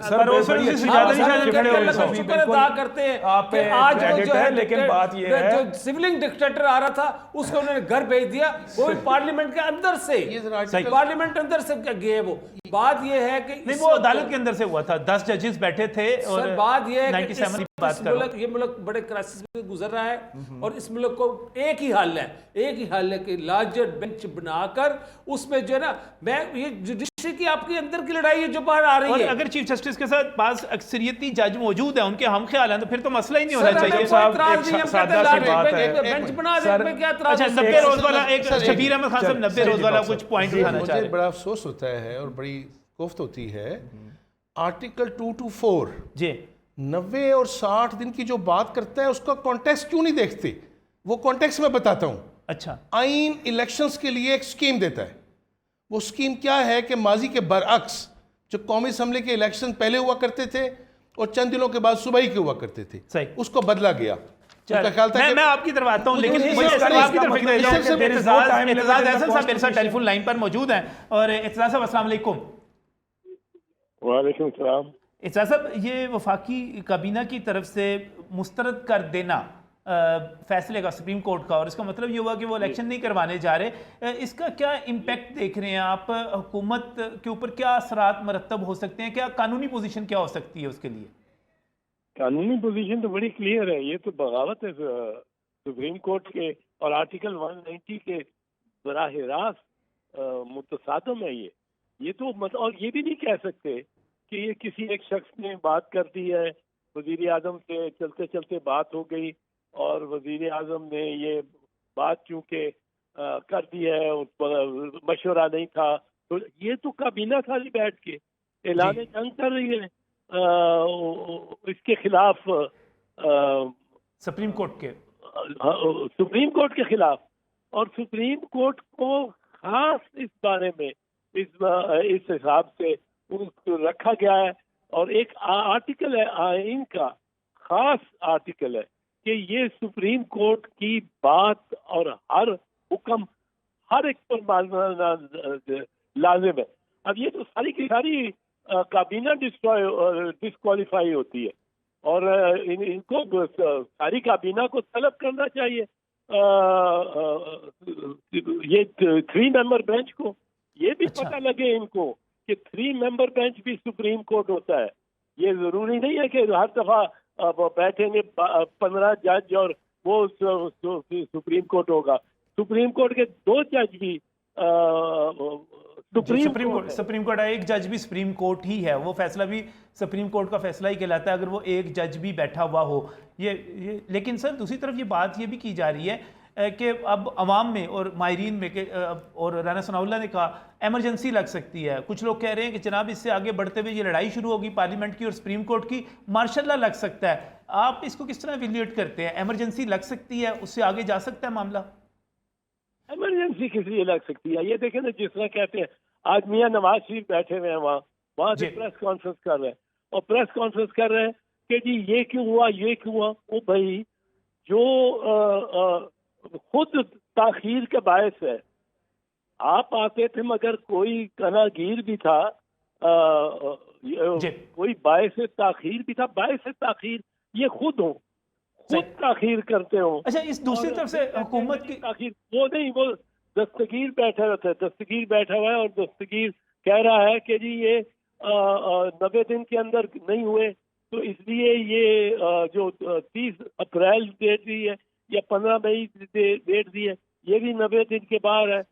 शुक्र अदा करते हैं कि आज जो है, लेकिन बात ये है जो सिविलिंग डिक्टेटर आ रहा था उसको उन्होंने घर भेज दिया, वो पार्लियामेंट के अंदर से, पार्लियामेंट अंदर से गए। वो बात ये है कि नहीं, वो अदालत के अंदर से हुआ था, 10 जजेस बैठे थे। और बात ये है कि ये मुल्क बड़े क्राइसिस में गुजर रहा है, और इस मुल्क को एक ही हल है कि लार्जर बेंच बनाकर उसमें जो है ना, मैं ये जुडिशरी की आपकी अंदर की लड़ाई है जो बाहर आ रही है। अगर चीफ जस्टिस के साथ पास अक्सरियती जज मौजूद है, उनके हम ख्याल हैं, तो फिर तो मसला ही नहीं होना चाहिए। बेंच बना दे, क्या एतराज है? 90 रोज वाला एक शबीर अहमद खान साहब 90 रोज वाला कुछ पॉइंट उठाना चाह रहे हैं। बड़ा अफसोस होता है और बड़ी कोफ्त होती है, आर्टिकल 224 जी 90 और 60 दिन की जो बात करता है उसका कॉन्टेक्स्ट क्यों नहीं देखते? वो कॉन्टेक्स्ट में बताता हूं। अच्छा, आइन इलेक्शंस के लिए एक स्कीम देता है। वो स्कीम क्या है कि माजी के बरअक्स जो कौमी असम्बली के इलेक्शन पहले हुआ करते थे और चंद दिनों के बाद सुबह ही के हुआ करते थे, सही, उसको बदला गया। मैं आपकी तरफ आता हूँ, लेकिन आपकी तरफ एतजाज अहसन साहब मेरे साथ टेलीफोन लाइन पर मौजूद हैं। और एतजाज साहब अस्सलाम वालेकुम। वालेकुम सलाम। एतजाज साहब, ये वफाकी काबीना की तरफ से मुस्तरद कर देना फैसले का सुप्रीम कोर्ट का, और इसका मतलब ये हुआ कि वो इलेक्शन नहीं करवाने जा रहे, इसका क्या इम्पैक्ट देख रहे हैं आप? हुकूमत के ऊपर क्या असरात मरतब हो सकते हैं? क्या कानूनी पोजीशन क्या हो सकती है उसके लिए? कानूनी पोजीशन तो बड़ी क्लियर है, ये तो बगावत है सुप्रीम कोर्ट के और आर्टिकल 190 के बराह रास्त मुतसादम है ये तो और ये भी नहीं कह सकते कि ये किसी एक शख्स ने बात कर दी है, वजीर आजम से चलते चलते बात हो गई और वजीर आजम ने ये बात चूंकि कर दी है, मशवरा नहीं था, तो ये तो काबीना सारी बैठ के ऐलान जंग कर रही है इसके खिलाफ, सुप्रीम कोर्ट के सुप्रीम कोर्ट के खिलाफ। और सुप्रीम कोर्ट को खास इस बारे में इस हिसाब से उसको रखा गया है और एक आर्टिकल है आइन का, खास आर्टिकल है कि ये सुप्रीम कोर्ट की बात और हर हुक्म हर एक पर मानना लाजिम है। अब ये तो सारी की सारी काबीना डिस्क्वालीफाई होती है और इनको सारी काबीना को तलब करना चाहिए ये 3 मेंबर बेंच को, ये भी पता लगे इनको कि 3 मेंबर बेंच भी सुप्रीम कोर्ट होता है। ये जरूरी नहीं है कि हर दफा बैठेंगे 15 जज और वो सुप्रीम कोर्ट होगा। सुप्रीम कोर्ट के 2 जज भी सुप्रीम कोर्ट एक जज भी सुप्रीम कोर्ट ही है, वो फैसला भी सुप्रीम कोर्ट का फैसला ही कहलाता है अगर वो एक जज भी बैठा हुआ हो। ये लेकिन सर दूसरी तरफ ये बात ये भी की जा रही है कि अब अवाम में और माहिरीन में और राना सनाउल्लाह ने कहा एमरजेंसी लग सकती है। कुछ लोग कह रहे हैं कि जनाब इससे आगे बढ़ते हुए ये लड़ाई शुरू होगी पार्लियामेंट की और सुप्रीम कोर्ट की, मार्शल लॉ लग सकता है। आप इसको किस तरह इवैल्यूएट करते हैं? एमरजेंसी लग सकती है, उससे आगे जा सकता है मामला? इमरजेंसी किस लिए लग सकती है? ये देखें ना, जिस तरह कहते हैं आज मियां नवाज शरीफ बैठे हुए हैं वहाँ से प्रेस कॉन्फ्रेंस कर रहे हैं और प्रेस कॉन्फ्रेंस कर रहे हैं कि जी ये क्यों हुआ, ये क्यों हुआ। वो भाई जो खुद ताखीर के बायस है, आप आते थे मगर कोई कनागीर भी था, कोई बायस ताखीर भी था। बायस ताखीर ये खुद हो, खुद ताखीर करते हो। अच्छा, इस दूसरी तरफ से हुकूमत की ताखीर वो नहीं, वो दस्तगीर बैठा रहता है, दस्तगीर बैठा हुआ है और दस्तगीर कह रहा है कि जी ये 90 दिन के अंदर नहीं हुए, तो इसलिए ये जो 30 अप्रैल डेट दी है या 15 मई डेट दी है, ये भी 90 दिन के बाहर है,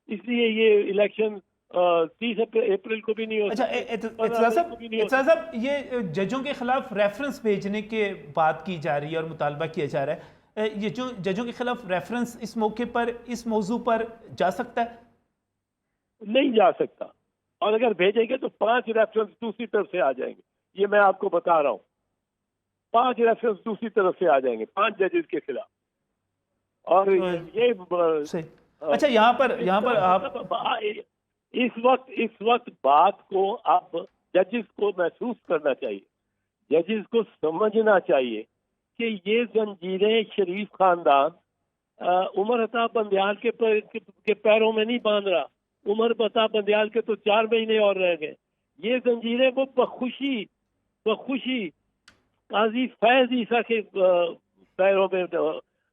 इसलिए ये इलेक्शन 30 अप्रैल को भी नहीं हो। अच्छा, इत्तज़ा साहब, ये जजों के खिलाफ रेफरेंस भेजने के बात की जा रही है और मुतालबा किया जा रहा है, ये जो जजों के खिलाफ रेफरेंस इस मौके पर, इस मौजू पर जा सकता है? नहीं जा सकता, और अगर भेजेंगे तो 5 रेफरेंस दूसरी तरफ से आ जाएंगे, ये मैं आपको बता रहा हूँ। 5 रेफरेंस दूसरी तरफ से आ जाएंगे 5 जजेस के खिलाफ। और ये अच्छा, यहाँ पर आप इस वक्त बात को अब जजेस को महसूस करना चाहिए, जजेस को समझना चाहिए कि ये जंजीरें शरीफ खानदान उमर अता बंदियाल के पैरों में नहीं बांध रहा। उमर अता बंदियाल के तो 4 महीने और रह गए। ये जंजीरें वो बखुशी काजी फैज ईसा के पैरों में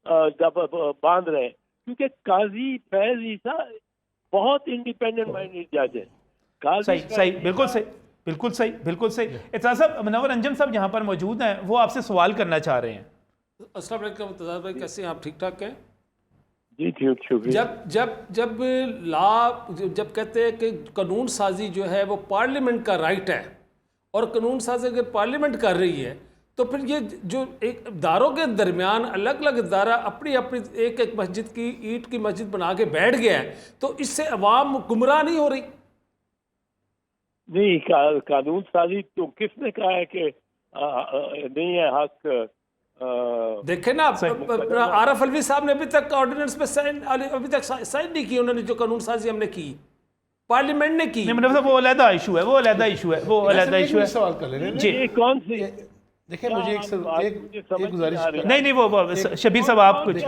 बांध रहे हैं, क्योंकि काजी फैज ईसा बहुत इंडिपेंडेंट माइंडेड जज है। सही, बिल्कुल सही। इत्तज़ा साहब, मुनव्वर अंजम साहब यहाँ पर मौजूद हैं, वो आपसे सवाल करना चाह रहे हैं। अस्सलाम वालेकुम इत्तज़ा भाई, कैसे हैं आप? ठीक ठाक हैं जी? ठीक, शुक्रिया। जब कहते हैं कि कानून साजी जो है वो पार्लियामेंट का राइट है और कानून साजी अगर पार्लियामेंट कर रही है, तो फिर ये जो एक इदारों के दरमियान अलग अलग इदारा अपनी एक मस्जिद की ईंट की मस्जिद बना के बैठ गया है, तो इससे अवाम गुमराह नहीं हो रही? नहीं, कानून साजी तो किसने कहा है कि नहीं है हक? देखे ना, आरफ अलवी साहब ने अभी तक ऑर्डिनेंस पे साइन नहीं की, उन्होंने जो कानून साजी हमने की, पार्लियामेंट ने की। वो अलग इशू है, सवाल कर ले जी। कौन सी? देखिए, मुझे एक गुजारिश नहीं, वो शबीर साहब आप कुछ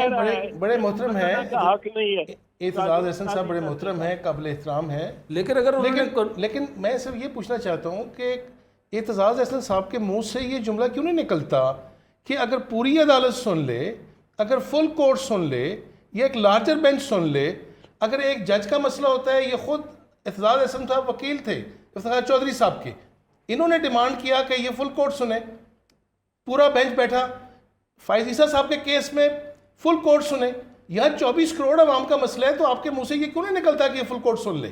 बड़े मोहतरम है, हक नहीं है। एतजाज हसन साहब बड़े मोहतरम है, काबिल एहतराम है, लेकिन मैं सिर्फ ये पूछना चाहता हूँ कि एतजाज हसन साहब के मुंह से ये जुमला क्यों नहीं निकलता कि अगर पूरी अदालत सुन ले, अगर फुल कोर्ट सुन ले, या एक लार्जर बेंच सुन ले, अगर एक जज का मसला होता है, ये खुद एतजाज हसन साहब वकील थे इफ्तिखार चौधरी साहब के, इन्होंने डिमांड किया कि ये फुल कोर्ट सुने, पूरा बेंच बैठा, फायज ईसा साहब के केस में फुल कोर्ट सुने। यहाँ 24 करोड़ आवाम का मसला है, तो आपके मुंह से ये क्यों नहीं निकलता कि ये फुल कोर्ट सुन ले?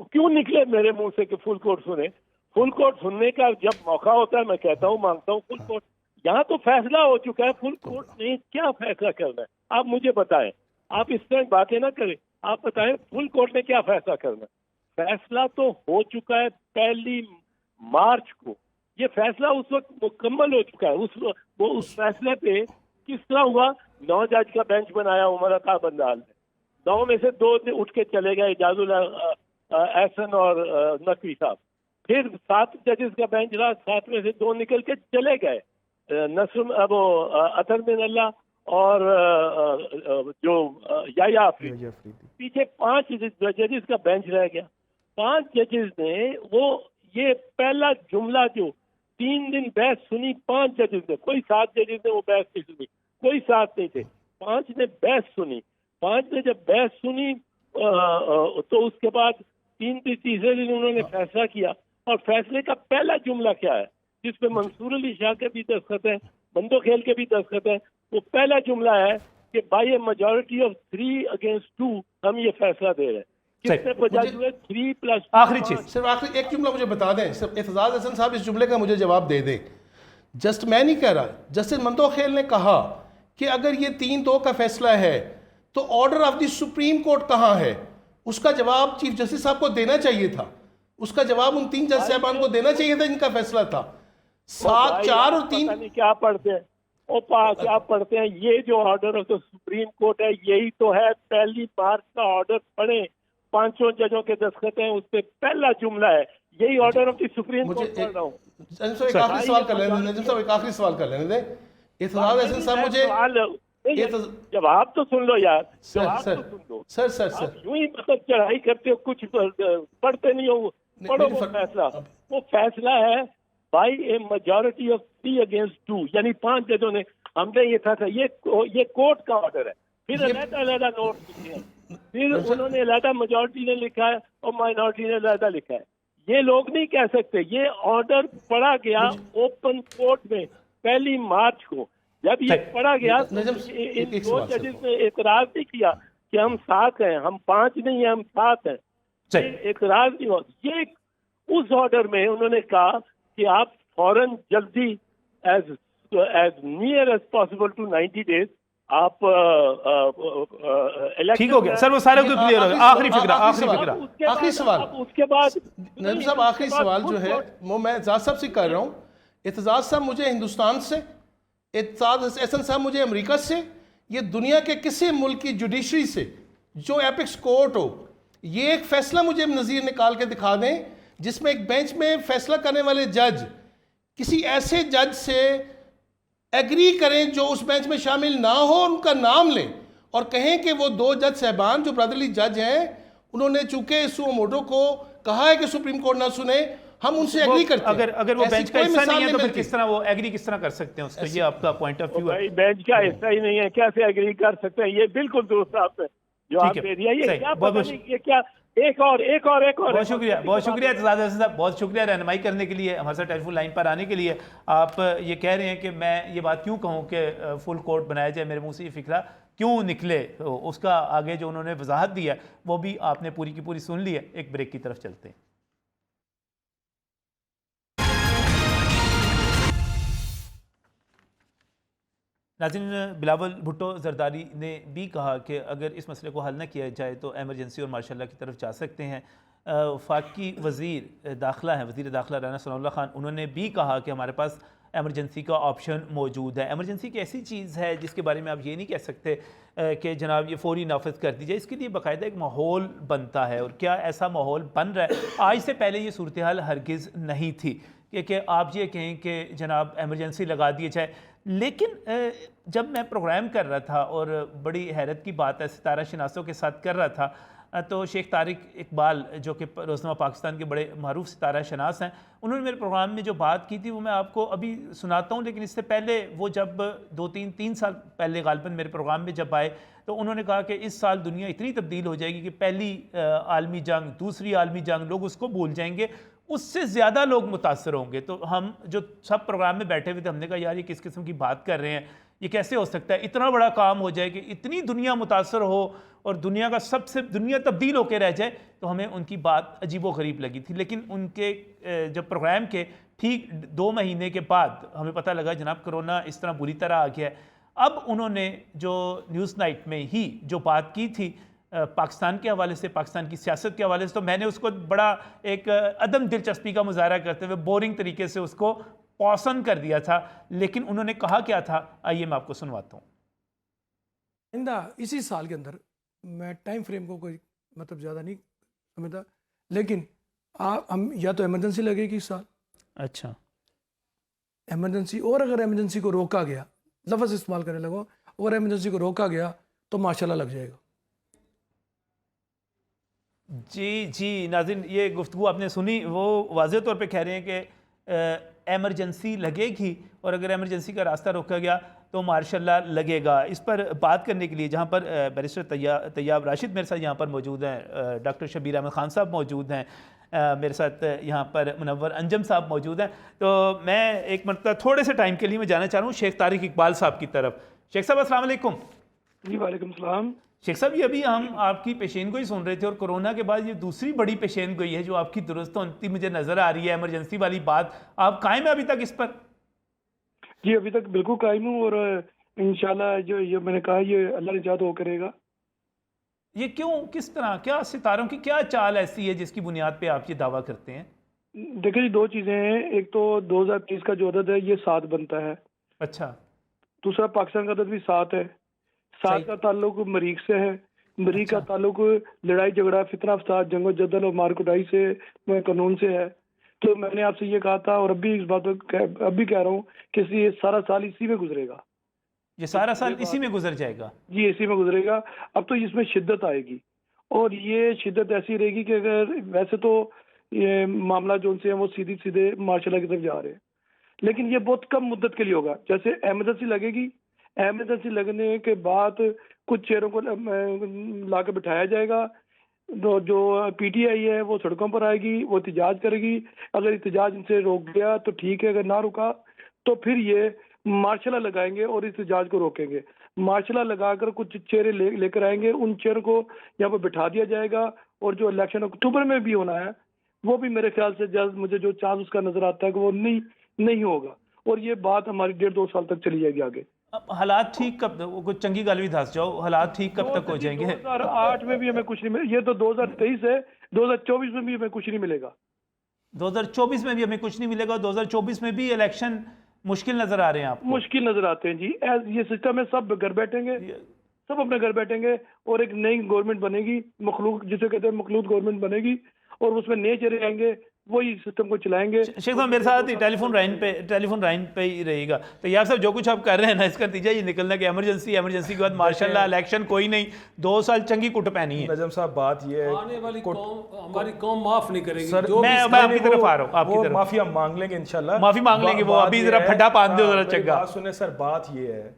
क्यों निकले मेरे मुंह से कि फुल कोर्ट सुने? फुल कोर्ट सुनने का जब मौका होता है मैं कहता हूँ, मांगता हूँ फुल कोर्ट। यहाँ तो फैसला हो चुका है, फुल कोर्ट ने क्या फैसला करना है आप मुझे बताएं। आप इस तरह बातें ना करें, आप बताएं फुल कोर्ट ने क्या फैसला करना है। फैसला तो हो चुका है 1 मार्च को, ये फैसला उस वक्त मुकम्मल हो चुका है। उस फैसले पे किस तरह हुआ, 9 जज का बेंच बनाया उमर अता बंदाल ने, 9 में से 2 उठ के चले गए, इजाजुल एहसन और नकवी साहब। फिर 7 जजेस का बेंच रहा, 7 में से 2 निकल के चले गए, अतर बिन अल्लाह और जो याया अफरीदी। पीछे 5 जजेस का बेंच रह गया। 5 जजेस ने ये पहला जुमला जो 3 दिन बहस सुनी, 5 जजेस ने, कोई 7 जजेस ने वो बहस नहीं सुनी, कोई 7 नहीं थे, 5 ने बहस सुनी। 5 ने जब बहस सुनी तो उसके बाद तीसरे दिन उन्होंने फैसला किया। और फैसले का पहला जुमला क्या है, जिसपे मंसूर अली शाह के भी दस्तखत है, बंदो खेल के भी दस्तखत है, वो पहला जुमला है कि by a majority of 3 against 2 हम ये फैसला दे रहे हैं। कितने बजाज हुए? 3+2। आखिरी चीज, सिर्फ आखिरी एक जुमला मुझे बता दें, सिर्फ एतजाज हसन साहब इस जुमले का मुझे जवाब दे दें। जस्ट मैं नहीं कह रहा, जस्टिस मंदोखेल ने कहा कि अगर ये 3-2 का फैसला है तो order of the supreme court कहाँ है? उसका जवाब चीफ जस्टिस साहब को देना चाहिए था, उसका जवाब उन 3 जज साहबान को देना चाहिए था जिनका फैसला था। 7, 4 और 3 क्या पढ़ते हैं क्या पढ़ते हैं? ये जो order of the supreme court है यही तो है। 1 मार्च का ऑर्डर पढ़े, 5 जजों के दस्तखत हैं, उस पर पहला जुमला है, यही order of the supreme court पढ़ रहा हूँ। एक आखिरी सवाल कर लेने दें, एक आखिरी सवाल कर लेने दें। एतजाज हसन साहब मुझे जवाब तो सुन लो यार, सर आप यूं ही मतलब चढ़ाई करते हो, कुछ पढ़ते नहीं हो। पढ़ो वो फैसला, वो फैसला है by a majority of 3 against 2, यानी 5 जजों ने, हमने ये था ये कोर्ट का ऑर्डर है। फिर अलग नोट लिखे हैं, फिर उन्होंने अलग मेजॉरिटी ने लिखा है और माइनॉरिटी ने अलग लिखा है। ये लोग नहीं कह सकते, ये ऑर्डर पढ़ा गया ओपन कोर्ट में 1 मार्च को। जब ये पढ़ा गया इन 2 जजेस ने एतराज नहीं किया कि हम 7 हैं, हम 5 नहीं है, हम 7 हैं, एतराज नहीं हुआ। ये उस ऑर्डर में उन्होंने कहा कि आप फौरन जल्दी as near as possible to 90 days आप ठीक हो गया सर, वो सारे क्लियर हो गया। आखिरी सवाल, उसके बाद नजम साहब आखिरी सवाल जो है वो मैं एतजाज साहब से कर रहा हूँ। एतजाज साहब मुझे हिंदुस्तान से, एतजाज हसन साहब मुझे अमेरिका से, ये दुनिया के किसी मुल्क की जुडिशरी से जो एपिक्स कोर्ट हो, ये एक फैसला मुझे नज़ीर निकाल के दिखा दें जिसमें एक बेंच में फैसला करने वाले जज किसी ऐसे जज से एग्री करें जो उस बेंच में शामिल ना हो, उनका नाम लें और कहें कि वो 2 जज साहबान जो ब्रदरली जज हैं, उन्होंने चूंकि सुओ मोटो को कहा है कि सुप्रीम कोर्ट ना सुने, हम उनसे एग्री करते हैं। अगर वो बेंच का हिस्सा नहीं है तो फिर किस तरह वो एग्री किस तरह कर सकते हैं उसका? ये आपका पॉइंट ऑफ व्यू है। बेंच का हिस्सा ही नहीं है, कैसे एग्री कर सकते हैं? ये बिल्कुल दुरुस्त आप जो आप दे दिया, ये क्या पता नहीं, ये क्या एक और बहुत शुक्रिया एतजाज हसन साहब, बहुत शुक्रिया रहनुमाई करने के लिए, हमारे साथ टेलीफोन लाइन पर आने के लिए। आप ये कह रहे हैं कि मैं ये बात क्यों कहूँ कि फुल कोर्ट बनाया जाए, मेरे मुंह से ये फिक्रा क्यों निकले, तो उसका आगे जो उन्होंने वजाहत दी है वो भी आपने पूरी की पूरी सुन ली है। एक ब्रेक की तरफ चलते हैं। नाज़रीन, बिलावल भुट्टो जरदारी ने भी कहा कि अगर इस मसले को हल न किया जाए तो एमरजेंसी और मार्शल लॉ की तरफ जा सकते हैं। वफाकी वज़ीर दाखिला हैं, वज़ीर दाखिला राना सनाउल्लाह खान, उन्होंने भी कहा कि हमारे पास एमरजेंसी का ऑप्शन मौजूद है। एमरजेंसी की ऐसी चीज़ है जिसके बारे में आप ये नहीं कह सकते कि जनाब ये फ़ौरी नाफिज कर दीजिए, इसके लिए बाकायदा एक माहौल बनता है। और क्या ऐसा माहौल बन रहा है? आज से पहले ये सूरत हाल हरगिज़ नहीं थी कि आप ये कहें कि जनाब एमरजेंसी लगा दिए जाए। लेकिन जब मैं प्रोग्राम कर रहा था और बड़ी हैरत की बात है सितारा शनासों के साथ कर रहा था, तो शेख तारिक इकबाल जो कि रोज़नामा पाकिस्तान के बड़े मारूफ सितारा शनास हैं, उन्होंने मेरे प्रोग्राम में जो बात की थी वो मैं आपको अभी सुनाता हूँ। लेकिन इससे पहले वो जब 2-3 साल पहले गालिबन मेरे प्रोग्राम में जब आए तो उन्होंने कहा कि इस साल दुनिया इतनी तब्दील हो जाएगी कि पहली आलमी जंग, दूसरी आलमी जंग, लोग उसको भूल जाएंगे, उससे ज़्यादा लोग मुतासर होंगे। तो हम जो सब प्रोग्राम में बैठे हुए थे, हमने कहा यार ये किस किस्म की बात कर रहे हैं, ये कैसे हो सकता है, इतना बड़ा काम हो जाए कि इतनी दुनिया मुतासर हो और दुनिया का सबसे दुनिया तब्दील होकर रह जाए। तो हमें उनकी बात अजीबो गरीब लगी थी। लेकिन उनके जब प्रोग्राम के ठीक 2 महीने के बाद हमें पता लगा जनाब कोरोना इस तरह बुरी तरह आ गया है। अब उन्होंने जो न्यूज़ नाइट में ही जो बात की थी पाकिस्तान के हवाले से, पाकिस्तान की सियासत के हवाले से, तो मैंने उसको बड़ा एक अदम दिलचस्पी का मुजाहरा करते हुए बोरिंग तरीके से उसको पसंद कर दिया था। लेकिन उन्होंने कहा क्या था, आइए मैं आपको सुनवाता हूँ। आइंदा इसी साल के अंदर, मैं टाइम फ्रेम को कोई मतलब ज़्यादा नहीं समझता, लेकिन हम या तो इमरजेंसी लगेगी इस साल, अच्छा इमरजेंसी, और अगर इमरजेंसी को रोका गया, लफ्ज़ इस्तेमाल करने लगा, अगर इमरजेंसी को रोका गया तो माशाल्लाह लग जाएगा। जी नाज़रीन, ये गुफ्तगू आपने सुनी। वो वाज़ेह तौर पे कह रहे हैं कि एमरजेंसी लगेगी और अगर एमरजेंसी का रास्ता रोका गया तो माशाल्लाह लगेगा। इस पर बात करने के लिए जहाँ पर बैरिस्टर तैयाब राशिद मेरे साथ यहाँ पर मौजूद हैं, डॉक्टर शबीर अहमद खान साहब मौजूद हैं, मेरे साथ यहाँ पर मुनव्वर अंजम साहब मौजूद हैं। तो मैं एक मरतबा थोड़े से टाइम के लिए मैं जाना चाह रहा हूँ शेख तारिक इकबाल साहब की तरफ। शेख साहब अस्सलाम वालेकुम। जी वालेकुम सलाम। शेख साहब, ये अभी हम आपकी पेशेन गोई सुन रहे थे और कोरोना के बाद ये दूसरी बड़ी पेशेन गोई है जो आपकी दुरुस्त होती मुझे नज़र आ रही है, इमरजेंसी वाली बात। आप कायम है अभी तक इस पर? जी अभी तक बिल्कुल कायम हूँ और इंशाल्लाह जो ये मैंने कहा ये अल्लाह ने चाहा तो वो करेगा। ये क्यों, किस तरह, क्या सितारों की क्या चाल ऐसी है जिसकी बुनियाद पे आप ये दावा करते हैं? देखिए जी, 2 चीज़ें हैं। एक तो 2023 का जो अदद है ये 7 बनता है। अच्छा। दूसरा पाकिस्तान का अदद भी 7 है। 7 का ताल्लुक मरीख से है। मरीख का ताल्लुक लड़ाई झगड़ा, फितना फसाद, जंगो जदल और मारकुटाई से, कानून से है। तो मैंने आपसे ये कहा था और अभी इस बात पर अब भी कह रहा हूँ कि ये सारा साल इसी में गुजरेगा। ये सारा साल इसी में गुजर जाएगा? जी इसी में गुजरेगा। अब तो इसमें शिद्दत आएगी और ये शिद्दत ऐसी रहेगी कि अगर वैसे तो ये मामला जो उनसे है वो सीधे मार्शल की तरफ जा रहे हैं, लेकिन ये बहुत कम मुद्दत के लिए होगा। जैसे एमरजेंसी लगेगी, एमरजेंसी लगने के बाद कुछ चेहरों को ला के बिठाया जाएगा। तो जो पीटीआई है वो सड़कों पर आएगी, वो एहतजाज करेगी। अगर एहतजाज इनसे रोक गया तो ठीक है, अगर ना रुका तो फिर ये मार्शल लगाएंगे और इस एहतजाज को रोकेंगे। मार्शल लगाकर कुछ चेहरे लेकर आएंगे, उन चेहरों को यहाँ पर बिठा दिया जाएगा। और जो इलेक्शन अक्टूबर में भी होना है वो भी मेरे ख्याल से जल्द, मुझे जो चांस उसका नजर आता है कि वो नहीं होगा और ये बात हमारी 1.5-2 साल तक चली जाएगी आगे। अब हालात ठीक कब, कुछ चंगी गाल भी धस जाओ, हालात ठीक कब तक हो जाएंगे? 2008 में भी हमें कुछ नहीं मिलेगा। ये तो 2023 है, 2024 में भी हमें कुछ नहीं मिलेगा। 2024 में भी हमें कुछ नहीं मिलेगा। 2024 में भी इलेक्शन मुश्किल नजर आ रहे हैं आपको? मुश्किल नजर आते हैं जी। ये सिस्टम है, सब घर बैठेंगे, सब अपने घर बैठेंगे और एक नई गवर्नमेंट बनेगी, मखलूक जिसे कहते हैं मखलूक गवर्नमेंट बनेगी और उसमें नए चेहरे आएंगे, वही सिस्टम को चलाएंगे। शेख साहब मेरे साथ ही टेलीफोन लाइन पे ही रहेगा। तो यार साहब जो कुछ आप कर रहे हैं ना, इसका नतीजा ये निकलना कि एमरजेंसी के बाद माशाल्लाह इलेक्शन कोई नहीं, 2 साल चंगी कुट पैनी है। नजम साहब बात ये है, आने वाली कौम, हमारी कौम माफ नहीं करेगी। सर जो मैं आपकी तरफ आ रहा हूँ, आपकी तरफ माफी हम मांग लेंगे इंशाल्लाह, माफी मांग लेंगे। वो अभी जरा फड्डा पान दो जरा चंगा। बात सुने सर, बात ये है,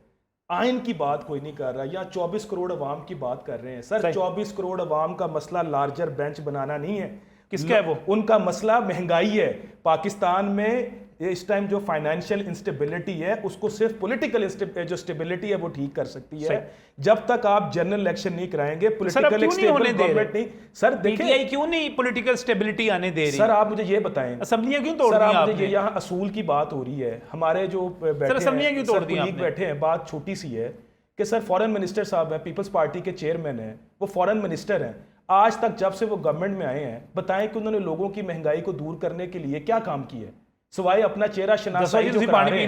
आइन की बात कोई नहीं कर रहा, या 24 करोड़ अवाम की बात कर रहे हैं। सर 24 करोड़ अवाम का मसला लार्जर बेंच बनाना नहीं है। किसका है वो? उनका मसला महंगाई है। पाकिस्तान में इस टाइम जो फाइनेंशियल इंस्टेबिलिटी है उसको सिर्फ पॉलिटिकल जो स्टेबिलिटी है वो ठीक कर सकती है। जब तक आप जनरल इलेक्शन नहीं कराएंगे, पॉलिटिकल गवर्नमेंट नहीं। सर देखिए क्यों नहीं पॉलिटिकल स्टेबिलिटी आने दे रही? सर आप मुझे ये बताएं, असेंबलियां क्यों तोड़ दी आपने? मुझे यहाँ असूल की बात हो रही है, हमारे जो असेंबलियां क्यों तोड़ दी आपने? बैठे हैं, बात छोटी सी है कि सर फॉरेन मिनिस्टर साहब हैं, पीपल्स पार्टी के चेयरमैन हैं, वो फॉरेन मिनिस्टर हैं। आज तक जब से वो गवर्नमेंट में आए हैं, बताएं कि उन्होंने लोगों की महंगाई को दूर करने के लिए क्या काम किया है, सिवाय अपना चेहरा शनासाई जो करा रहे हैं,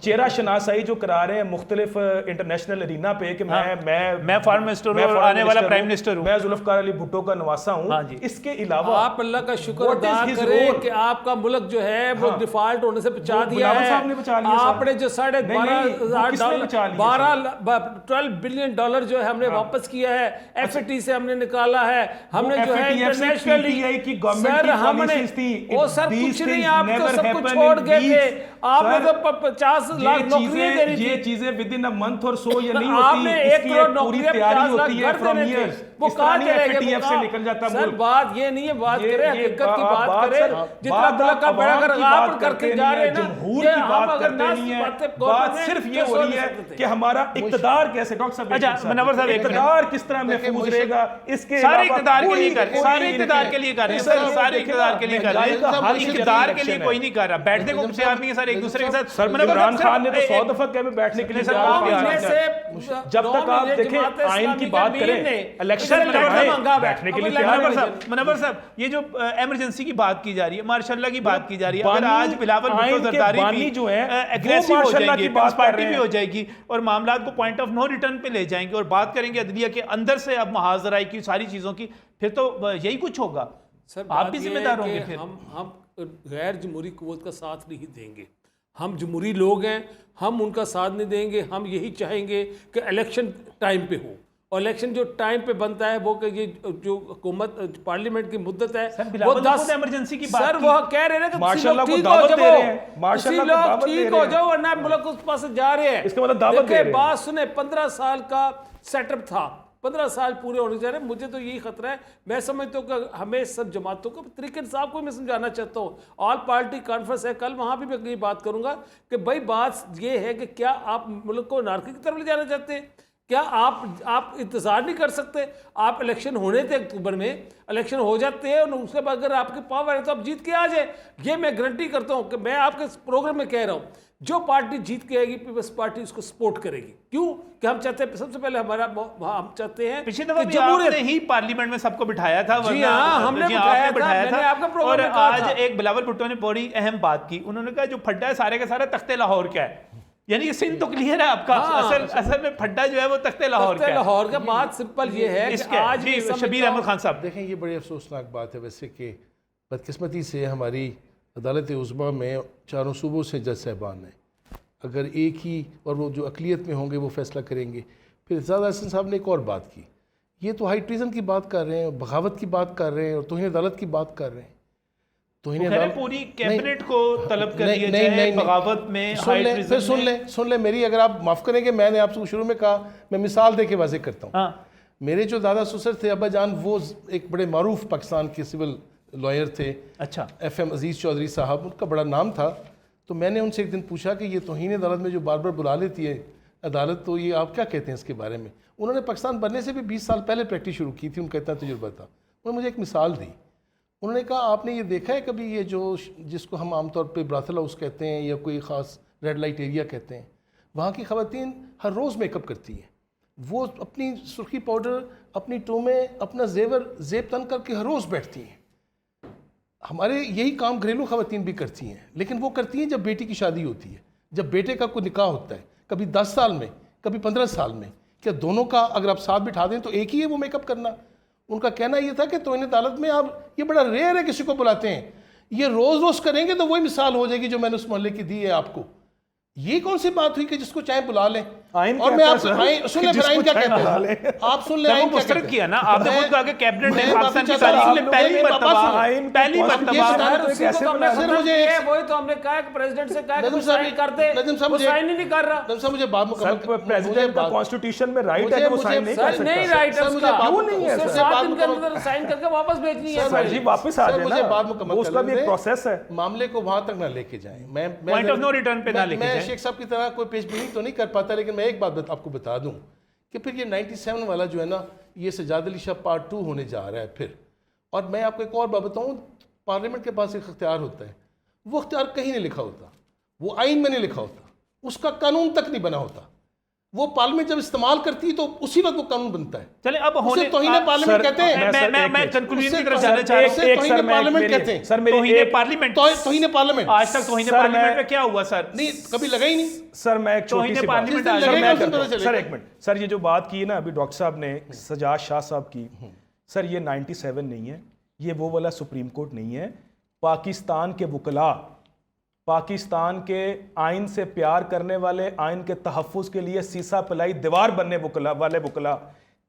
चेहरा शनासाई जो करा रहे हैं मुख्तलिफ इंटरनेशनल अरीना पे कि मैं फॉरेन मिनिस्टर हूं, आने वाला प्राइम मिनिस्टर हूं, मैं जुल्फकार अली भुट्टो का नवासा हूं। इसके अलावा आप अल्लाह का शुक्र अदा करें कि आपका मुल्क जो है वो डिफॉल्ट होने से बचा दिया है। आपने जो $12 बिलियन जो है हमने वापस किया है, FAT से हमने निकाला है, हमने जो है इंटरनेशनल की गवर्नमेंट की पॉलिसीज थी, वो सर कुछ नहीं, आप तो सब कुछ छोड़ गए थे। आपने तो 50 लाख नौकरियां दे रही ये थी। चीजें विद इन अ मंथ और सो ये नहीं आपने होती, 1 करोड़ इसकी पूरी नौकरियां तैयारी 50 लाख होती है घर फ्रॉम देने थे। ईयर्स। वो इस तरह कहाँ नहीं चले गए? FATF से निकल जाता सर मुल्क। बात ये नहीं है, बात ये- करें ये हकीकत की आप बात बात करें। सर, जितना बात मुल्क का आप बड़ा अवाम अगर की आप बात करके करते जा नहीं रहे है, हैं ना, जमहूर ये की हम बात अगर करते ना नहीं है। बातें बात गवर्नमेंट सिर्फ में ये तो हो रही सोच है सकते थे। कि हमारा इक़्तिदार कैसे, डॉक्टर साहब अच्छा, मुनव्वर साहब, एक इक़्तिदार किस तरह देखिए, महफूज मुझे- रहेगा, इसके सारे अलावा इक़्तिदार के लिए कोई- कर रहे हैं, कोई सारे नहीं इक़्तिदार रखे। के लिए कर रहे हैं सर, सर, सारे देखिए इक़्तिदार ना, के लिए कर रहे महंगाई का हैं। हाल इक़्तिदार के लिए election कोई है। नहीं कर रहा, बैठने को मुझसे आप नहीं है सर, एक दूसरे के साथ। सर मुनव्वर इमरान साहब, खान ने तो एक- 100 दफा कह बैठने के लिए सर, तैयार आप किया इनमें है। से जब तक आप देखें आइन की बात करें, इलेक्शन करवाएं, बैठने के लिए तैयार हैं। मुनव्वर साहब, ये जो इमरजेंसी की बात की जा रही है, मार्शल्ला की बात की जा रही है, अगर बानी- आज बिलावल भुट्टो आइन के जरदारी बानी भी जो है, वो एग्रेसिव हो मार्शल्ला जाएंगे, की बात पीपल्स कर पार्टी रहे भी हैं। हो जाएगी और मामला को पॉइंट ऑफ नो रिटर्न पे ले जाएंगे और बात करेंगे अदलिया के अंदर से अब मुहाजराई की सारी चीजों की, फिर तो यही कुछ होगा। सर आप बात भी ये जिम्मेदार है होंगे कि फिर। हम गैर जमहूरी कुव्वत का साथ नहीं देंगे। हम जमहूरी लोग हैं, हम उनका साथ नहीं देंगे। हम यही चाहेंगे कि इलेक्शन टाइम पे हो और इलेक्शन जो टाइम पे बनता है वो कि ये जो हुकूमत पार्लियामेंट की मुद्दत है सर, वो बिलावल 10 खुद इमरजेंसी की बात सर की। वो कह रहे हैं कि मार्शल्ला को ठीक दावत हो दे रहे हैं, जाओ, मार्शल्ला को लोग दावत दे ठीक रहे हो हैं। जाओ वरना मुल्क उस पास जा रहे हैं। इसका मतलब दावत दे देखिए, रहे हैं। बात सुने, 15 साल का सेटअप था, 15 साल पूरे होने जा रहे हैं। मुझे तो यही खतरा है, मैं समझता हूँ कि हमें सब जमातों को तरीके इंसाफ को मैं समझाना चाहता हूँ। ऑल पार्टी कॉन्फ्रेंस है कल, वहाँ भी मैं ये बात करूँगा कि भाई बात ये है कि क्या आप मुल्क को नारकी की तरफ ले जाना चाहते हैं? क्या आप इंतज़ार नहीं कर सकते? आप इलेक्शन होने थे अक्टूबर में, इलेक्शन हो जाते हैं और उसके बाद अगर आपके पावर है तो आप जीत के आ जाए। ये मैं गारंटी करता हूँ कि मैं आपके प्रोग्राम में कह रहा हूँ, जो पार्टी जीत के आएगी पीपल्स पार्टी उसको सपोर्ट करेगी। क्यों कि हम चाहते हैं, सबसे पहले हम चाहते हैं पिछली दफा कि भी जमहूरियत- आपने ही पार्लियामेंट में सबको बिठाया था, जी वरना- हाँ, हमने जी, बिठाया आपने था, मैंने आपका प्रोग्राम और में कहा आज था। एक बिलावल भुट्टो ने बड़ी अहम बात की, उन्होंने कहा जो फड्डा है सारे का सारा तख्ते लाहौर का है। यानी कि सिंध तो क्लियर है आपका, हाँ। असल में फड्डा जो है वो तख्ते लाहौर का है। लाहौर का बात सिंपल ये है कि इसके आज जी, भी समझता शबीर हूं- अहमद खान साहब, देखें, ये बड़ी अफसोसनाक बात है वैसे कि बदकिस्मती से हमारी अदालत उज़्मा में चारों सूबों से जज साहबान हैं। अगर एक ही और वो जो अकलियत में होंगे वो फैसला करेंगे। फिर इरशाद हसन साहब ने एक और बात की, ये तो हाई ट्रीजन की बात कर रहे हैं, बगावत की बात कर रहे हैं और तौहीन अदालत की बात कर रहे हैं। तौहीन वो कह रहे हैं अदालत पूरी कैबिनेट को तलब कर नहीं, दिया नहीं, जाए नहीं, बगावत में, सुन हाई ले, ट्रीजन फिर में। सुन ले मेरी, अगर आप माफ़ करेंगे, मैंने आपसे शुरू में कहा, मैं मिसाल दे के वाजे करता हूँ। हाँ, मेरे जो दादा ससुर थे, अब्बा जान, वो एक बड़े मारूफ पाकिस्तान के सिविल लॉयर थे, अच्छा, FM अजीज़ चौधरी साहब, उनका बड़ा नाम था। तो मैंने उनसे एक दिन पूछा कि ये तौहीन अदालत में जो बार बार बुला लेती है अदालत, तो ये आप क्या कहते हैं इसके बारे में? उन्होंने पाकिस्तान बनने से भी 20 साल पहले प्रैक्टिस शुरू की थी, उनका इतना तजुर्बा था। उन्होंने मुझे एक मिसाल दी, उन्होंने कहा आपने ये देखा है कभी, ये जो जिसको हम आमतौर पे ब्राथल हाउस कहते हैं या कोई ख़ास रेड लाइट एरिया कहते हैं, वहाँ की ख़वातीन हर रोज़ मेकअप करती हैं। वो अपनी सुर्खी पाउडर, अपनी टोमें, अपना जेब तन करके हर रोज़ बैठती हैं। हमारे यही काम घरेलू ख़वातीन भी करती हैं, लेकिन वो करती हैं जब बेटी की शादी होती है, जब बेटे का कोई निकाह होता है, कभी 10 साल में, कभी 15 साल में। क्या दोनों का अगर आप साथ बिठा दें तो एक ही है वो मेकअप करना? उनका कहना ये था कि तौहीन अदालत में आप, ये बड़ा रेयर है किसी को बुलाते हैं, ये रोज़ रोज़ करेंगे तो वही मिसाल हो जाएगी जो मैंने उस मोहल्ले की दी है आपको। ये कौन सी बात हुई कि जिसको चाहे बुला लें? आइन और मैं कहता आपसे है, आइन सुन ले, फिर आइन क्या कहते हैं आप सुन ले, वो आइन क्या मुस्तरद कहते हैं? किया ना आपने, खुद कहा कि कैबिनेट ने मैं पाकिस्तान की माफी चाहता तारीख हूं, में पहली मैं बात मर्तबा सुनो। आइन पहली को मर्तबा ये सर, तो उसी कैसे को तो हमने बना? सर, खत्म मुझे किया है, एक- वही तो हमने कहा कि प्रेसिडेंट से कहा कि नजम वो साहब, साइन कर दे, नजम साहब, वो मुझे- साइन ही नहीं कर रहा। नजम साहब, मुझे बात सर, मुकम्मल प्रेसिडेंट का कॉन्स्टिट्यूशन में राइट है कि वो मुझे- साइन नहीं सर, कर सर सकता। नहीं राइट है सर, मुझे उसका, बात- क्यों नहीं है उसे सर? 7 दिन के मुकम्मल- अंदर साइन करके वापस भेजनी है। सर जी वापस आ सर, जाए मुझे ना, बात मुकम्मल वो उसका भी करने एक दें। प्रोसेस है। मामले को वहां तक ना लेके जाएं। मैं Point of no return पे ना लेके मैं जाएं। शेख साहब की तरह कोई पेशबीनी तो नहीं कर पाता, लेकिन मैं एक बात आपको बता दूं कि फिर ये 97 वाला जो है ना, ये सजाद अली शाह पार्ट 2 होने जा रहा है फिर। और मैं आपको एक और बात बताऊं, पार्लियामेंट के पास एक अख्तियार होता है, वो अख्तियार कहीं नहीं लिखा होता, वो आइन में नहीं लिखा होता, उसका कानून तक नहीं बना होता। वो पार्लियामेंट जब इस्तेमाल करती है तो उसी वक्त वो कानून बनता है। चले अब होने तौहीन पार्लियामेंट कहते हैं। मैं कंक्लूजन की तरफ उससे- जाना चाह रहा हूं। एक तौहीन पार्लियामेंट कहते हैं। सर मेरी तौहीन पार्लियामेंट, तौहीन पार्लियामेंट आज तक तौहीन सर, पार्लियामेंट मैं- में क्या हुआ सर? नहीं, कभी लगा ही नहीं। सर मैं एक छोटी सी बात, पार्लियामेंट जिस दिन सर लगेगा मैं उस दिन करता पता हूं। चलेगा। सर एक मिनट, सर ये जो बात की है ना अभी डॉक्टर साहब ने सजाद शाह साहब की, सर ये 97 नहीं है, ये वो वाला सुप्रीम कोर्ट नहीं है। पाकिस्तान के वकला, पाकिस्तान के आइन से प्यार करने वाले, आइन के तहफ़्फ़ुज़ के लिए सीसा पिलाई दीवार बनने वाले वकला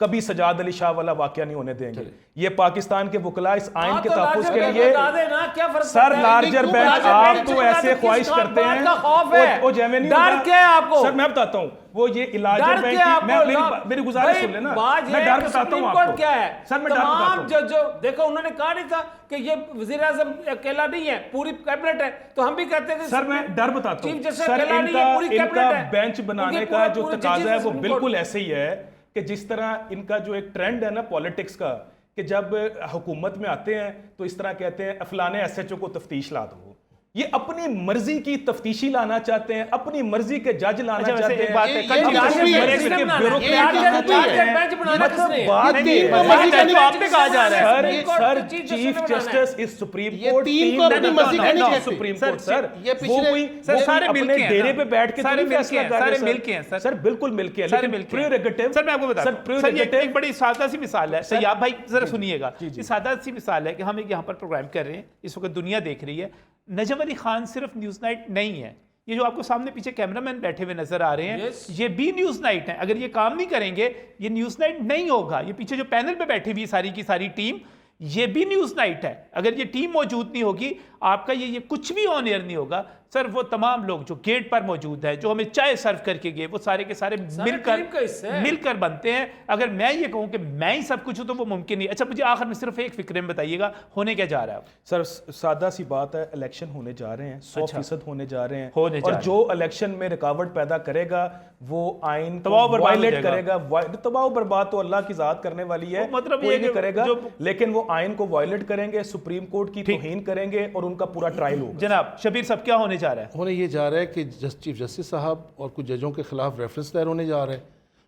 कभी सजाद अली शाह वाला वाकया नहीं होने देंगे। ये पाकिस्तान के वकला इस आइन के तो तहफ़्फ़ुज़ लार्जर के बेंच लिए बता देना, क्या फर्क सर पड़ता है? लार्जर क्यों बेंच लार्जर आप बेंच तो बता ऐसे दो, ख्वाहिश किस करते बात हैं, का खौफ है? वो जैमे नहीं डर होगा। क्या है आपको? सर मैं बताता हूँ, वो ये लार्जर डर बेंच क्या की आपको? मेरी गुजारिश भाई, सुन लेना, बात मैं ये डर है कि बताता हूँ सुप्रीम कोर्ट आपको। क्या है? सर मैं डर बताता तमाम हूँ। जजों, देखो उन्होंने कहा नहीं था कि ये वजीर आजम अकेला नहीं है, पूरी कैबिनेट है, तो हम भी कहते थे सर मैं डर बताता चीफ हूँ। जस्टिस सर अकेला नहीं है, पूरी इनका कैबिनेट है। बेंच बनाने उनके का पूरे- जो पूरे तकाजा है जजेस वो सुप्रीम बिल्कुल कोर्ट। ऐसे ही है कि जिस तरह इनका जो एक ट्रेंड है ना पॉलिटिक्स का, कि जब हुकूमत में आते हैं तो इस तरह कहते हैं फलाने एसएचओ को तफ्तीश ला दो। ये अपनी मर्जी की तफ्तीशी लाना चाहते हैं, अपनी मर्जी के जज लाना अच्छा, वैसे चाहते एक हैं। बात है, ये कल लार्जर लार्जर बेंच बेंच किसने के बनाना है? ब्यूरोक्रेट लार्जर की बेंच है। बेंच बनाना मतलब किसने है? बात नहीं, ये नहीं, है। लार्जर लार्जर बेंच बेंच आप पे कहा जा रहा है। सर चीफ चीफ जस्टिस इस सुप्रीम ये कोर्ट टीम को अपनी मर्जी का नहीं कहते। सुप्रीम सर, कोर्ट सर ये वो पिछले- कोई सर, वो सारे अपने मिलके हैं डेरे ना। पे बैठ के सारे तो नहीं मिलके फैसला हैं, कर रहे सारे सर। मिलके हैं, सर। सर बिल्कुल मिलके है, सारे लेकिन मिलके हैं। प्रेरोगेटिव सर मैं आपको बता सर दूं। सर ये एक प्रेरोगेटिव बड़ी सादा सी मिसाल है। सैयद भाई जरा सुनिएगा, जी, जी। ये सादा सी मिसाल है कि हम एक यहाँ पर प्रोग्राम कर रहे हैं, इस वक्त दुनिया देख रही है। नजम अली खान सिर्फ न्यूज़ नाइट नहीं है, ये जो आपको सामने पीछे कैमरामैन बैठे हुए नजर आ रहे हैं, Yes. ये भी न्यूज़ नाइट है। अगर ये काम नहीं करेंगे ये न्यूज़ नाइट नहीं होगा। ये पीछे जो पैनल पे बैठी हुई सारी की सारी टीम, ये भी न्यूज़ नाइट है। अगर ये टीम मौजूद नहीं होगी, आपका ये कुछ भी ऑन एयर नहीं होगा। सर वो तमाम लोग जो गेट पर मौजूद हैं, जो हमें चाय सर्व करके गए, वो सारे के सारे टीम का हिस्सा है। मिलकर बनते हैं। अगर मैं ये कहूँ कि मैं ही सब कुछ हूँ तो वो मुमकिन नहीं। अच्छा मुझे आखिर में सिर्फ एक फिक्र में बताइएगा, होने क्या जा रहा है? सर सादा सी बात है, इलेक्शन होने जा रहे हैं, 100% होने जा रहे हैं, होने जा और रहे हैं। जो इलेक्शन में रुकावट पैदा करेगा वो आइन को तबाह बर्बाद हो वायलेट जाएगा। करेगा। तबाह बर्बाद तो अल्लाह की ज़ात करने वाली है, वो मतलब कोई ये नहीं कि करेगा, जो- लेकिन वो आइन को वायलेट करेंगे, सुप्रीम कोर्ट की तौहीन करेंगे और उनका पूरा ट्रायल होगा। जनाब शबीर साहब क्या होने जा रहा है? होने ये जा रहा है कि चीफ जस्टिस साहब और कुछ जजों के खिलाफ रेफरेंस दायर होने जा रहा है।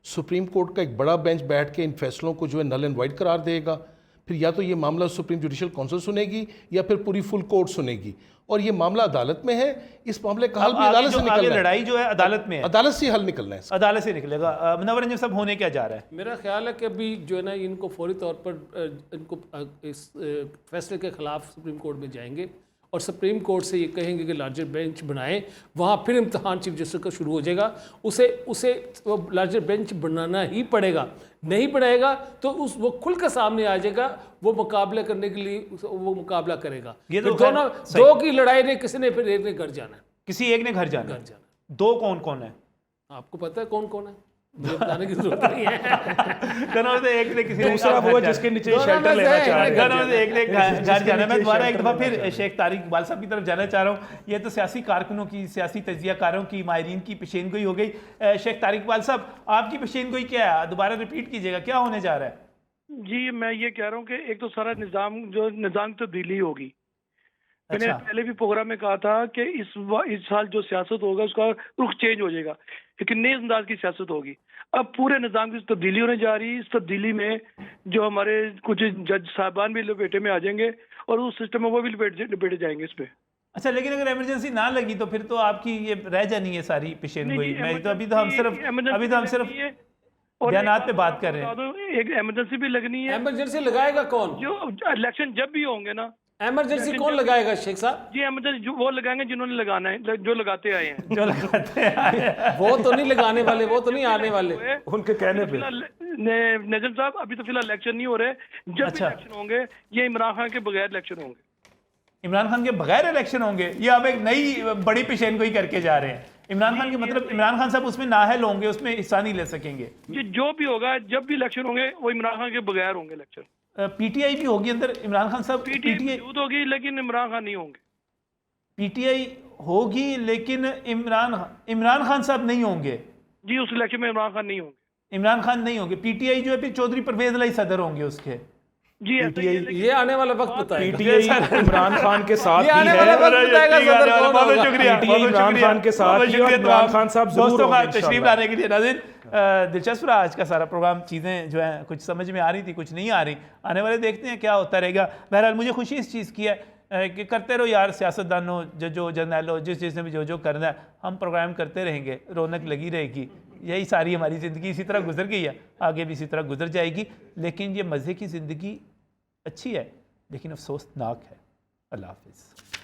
सुप्रीम कोर्ट का एक बड़ा बेंच बैठ के इन फैसलों को जो है नल एंड वाइड करार देगा। फिर या तो ये मामला सुप्रीम जुडिशल काउंसिल सुनेगी या फिर पूरी फुल कोर्ट सुनेगी, और ये मामला अदालत में है। इस मामले का हल अब भी आगे अदालत जो से आगे निकलना है। लड़ाई जो है अदालत में है, अदालत से हल निकलना है। अदालत से निकलेगा। मुनव्वर अंजुम साहब होने क्या जा रहा है? मेरा ख्याल है कि अभी जो है ना इनको फौरी तौर पर इनको इस फैसले के खिलाफ सुप्रीम कोर्ट में जाएंगे और सुप्रीम कोर्ट से ये कहेंगे कि लार्जर बेंच बनाएं। वहाँ फिर इम्तहान चीफ जस्टिस का शुरू हो जाएगा। उसे वो लार्जर बेंच बनाना ही पड़ेगा। नहीं बनाएगा तो वो खुल कर सामने आ जाएगा। वो मुकाबला करने के लिए वो मुकाबला करेगा। ये तो फिर दोनों सही। दो की लड़ाई ने किसी ने फिर एक ने घर जाना है। किसी एक ने घर जाना है। दो कौन कौन है? आपको पता है कौन कौन है? मुझे बताने की जरूरत नहीं है। दोनों में से एक ने किसी ने दूसरा घर वो जाना है। जिसके नीचे दोनों शेल्टर में से लेना एक चाह ने रहे दोनों में हैं। से एक ने घर जाना है। मैं दोबारा एक दफ़ा शेल्टर फिर लेना शेख तारिक इकबाल साहब की तरफ जाना चाह रहा हूँ। ये तो सियासी कारकुनों की, सियासी तजियाकारों की, माहिरीन की पेशेनगोई हो गई। शेख तारिक इकबाल साहब आपकी पेशेनगोई क्या है? दोबारा रिपीट कीजिएगा, क्या होने जा रहा है? जी मैं ये कह रहा हूँ कि एक तो सारा निज़ाम की तब्दीली होगी। मैंने अच्छा। पहले भी प्रोग्राम में कहा था कि इस साल जो सियासत होगा उसका रुख चेंज हो जाएगा, एक नए अंदाज की सियासत होगी। अब पूरे निज़ाम की तब्दीली होने जा रही है। इस तब्दीली में जो हमारे कुछ जज साहबान भी लपेटे में आ जाएंगे और उस सिस्टम में वो भी लपेटे जाएंगे इस पे। अच्छा, लेकिन अगर इमरजेंसी ना लगी तो फिर तो आपकी ये रह जानी है सारी पेशेनगोई। नहीं, मैं तो अभी तो हम सिर्फ बयानात पे बात कर रहे हैं। एक इमरजेंसी भी लगनी है। एमरजेंसी लगाएगा कौन? जो इलेक्शन जब भी होंगे ना, एमरजेंसी कौन लगाएगा शेख साहब? जी इमरजेंसी वो लगाएंगे जिन्होंने लगाना है, जो लगाते आए हैं। जो लगाते हैं वो तो नहीं लगाने वाले, वो तो नहीं आने वाले। उनके कहने पे फिलहाल नजम साहब अभी तो फिलहाल इलेक्शन नहीं हो रहे। जब अच्छा। भी इलेक्शन होंगे ये इमरान खान के बगैर इलेक्शन होंगे। इमरान खान के बगैर इलेक्शन होंगे, ये आप एक नई बड़ी पेशेनगोई करके जा रहे हैं। इमरान खान के मतलब इमरान खान साहब उसमें नाअहल होंगे, उसमें हिस्सा नहीं ले सकेंगे। ये जो भी होगा, जब भी इलेक्शन होंगे वो इमरान खान के बगैर होंगे इलेक्शन। पीटीआई भी होगी अंदर, इमरान खान साहब पीटीआई मौजूद होगी लेकिन इमरान खान नहीं होंगे। पीटीआई होगी लेकिन इमरान खान साहब नहीं होंगे। जी उस इलेक्शन में इमरान खान नहीं होंगे। इमरान खान नहीं होंगे। पीटीआई जो है फिर चौधरी परवेज लाई सदर होंगे उसके। जी ऐसा ही है, लेकिन ये आने वाला वक्त बताएगा। पीटीआई इमरान खान के साथ ये ही आने वाला है। वक्त बताएगा सदर कौन बहुत होगा। शुक्रिया, PTI बहुत इमरान शुक्रिया। खान के साथ बहुत ही शुक्रिया और इमरान तमाम खान साहब जरूर दोस्तों का होंगे तशरीफ इंशाल्लाह। लाने के लिए। नाज़रीन दिलचस्प रहा आज का सारा प्रोग्राम। चीज़ें जो है कुछ समझ में आ रही थी, कुछ नहीं आ रही। आने वाले देखते हैं क्या होता रहेगा। बहरहाल मुझे खुशी इस चीज़ की है कि करते रहो यार, सियासतदानों, जजों, जर्नैलों, जिसने भी जो करना है, हम प्रोग्राम करते रहेंगे, रौनक लगी रहेगी। यही सारी हमारी ज़िंदगी इसी तरह गुजर गई है, आगे भी इसी तरह गुजर जाएगी। लेकिन ये मज़े की ज़िंदगी अच्छी है लेकिन अफसोसनाक है। अल्लाह हाफ़िज़।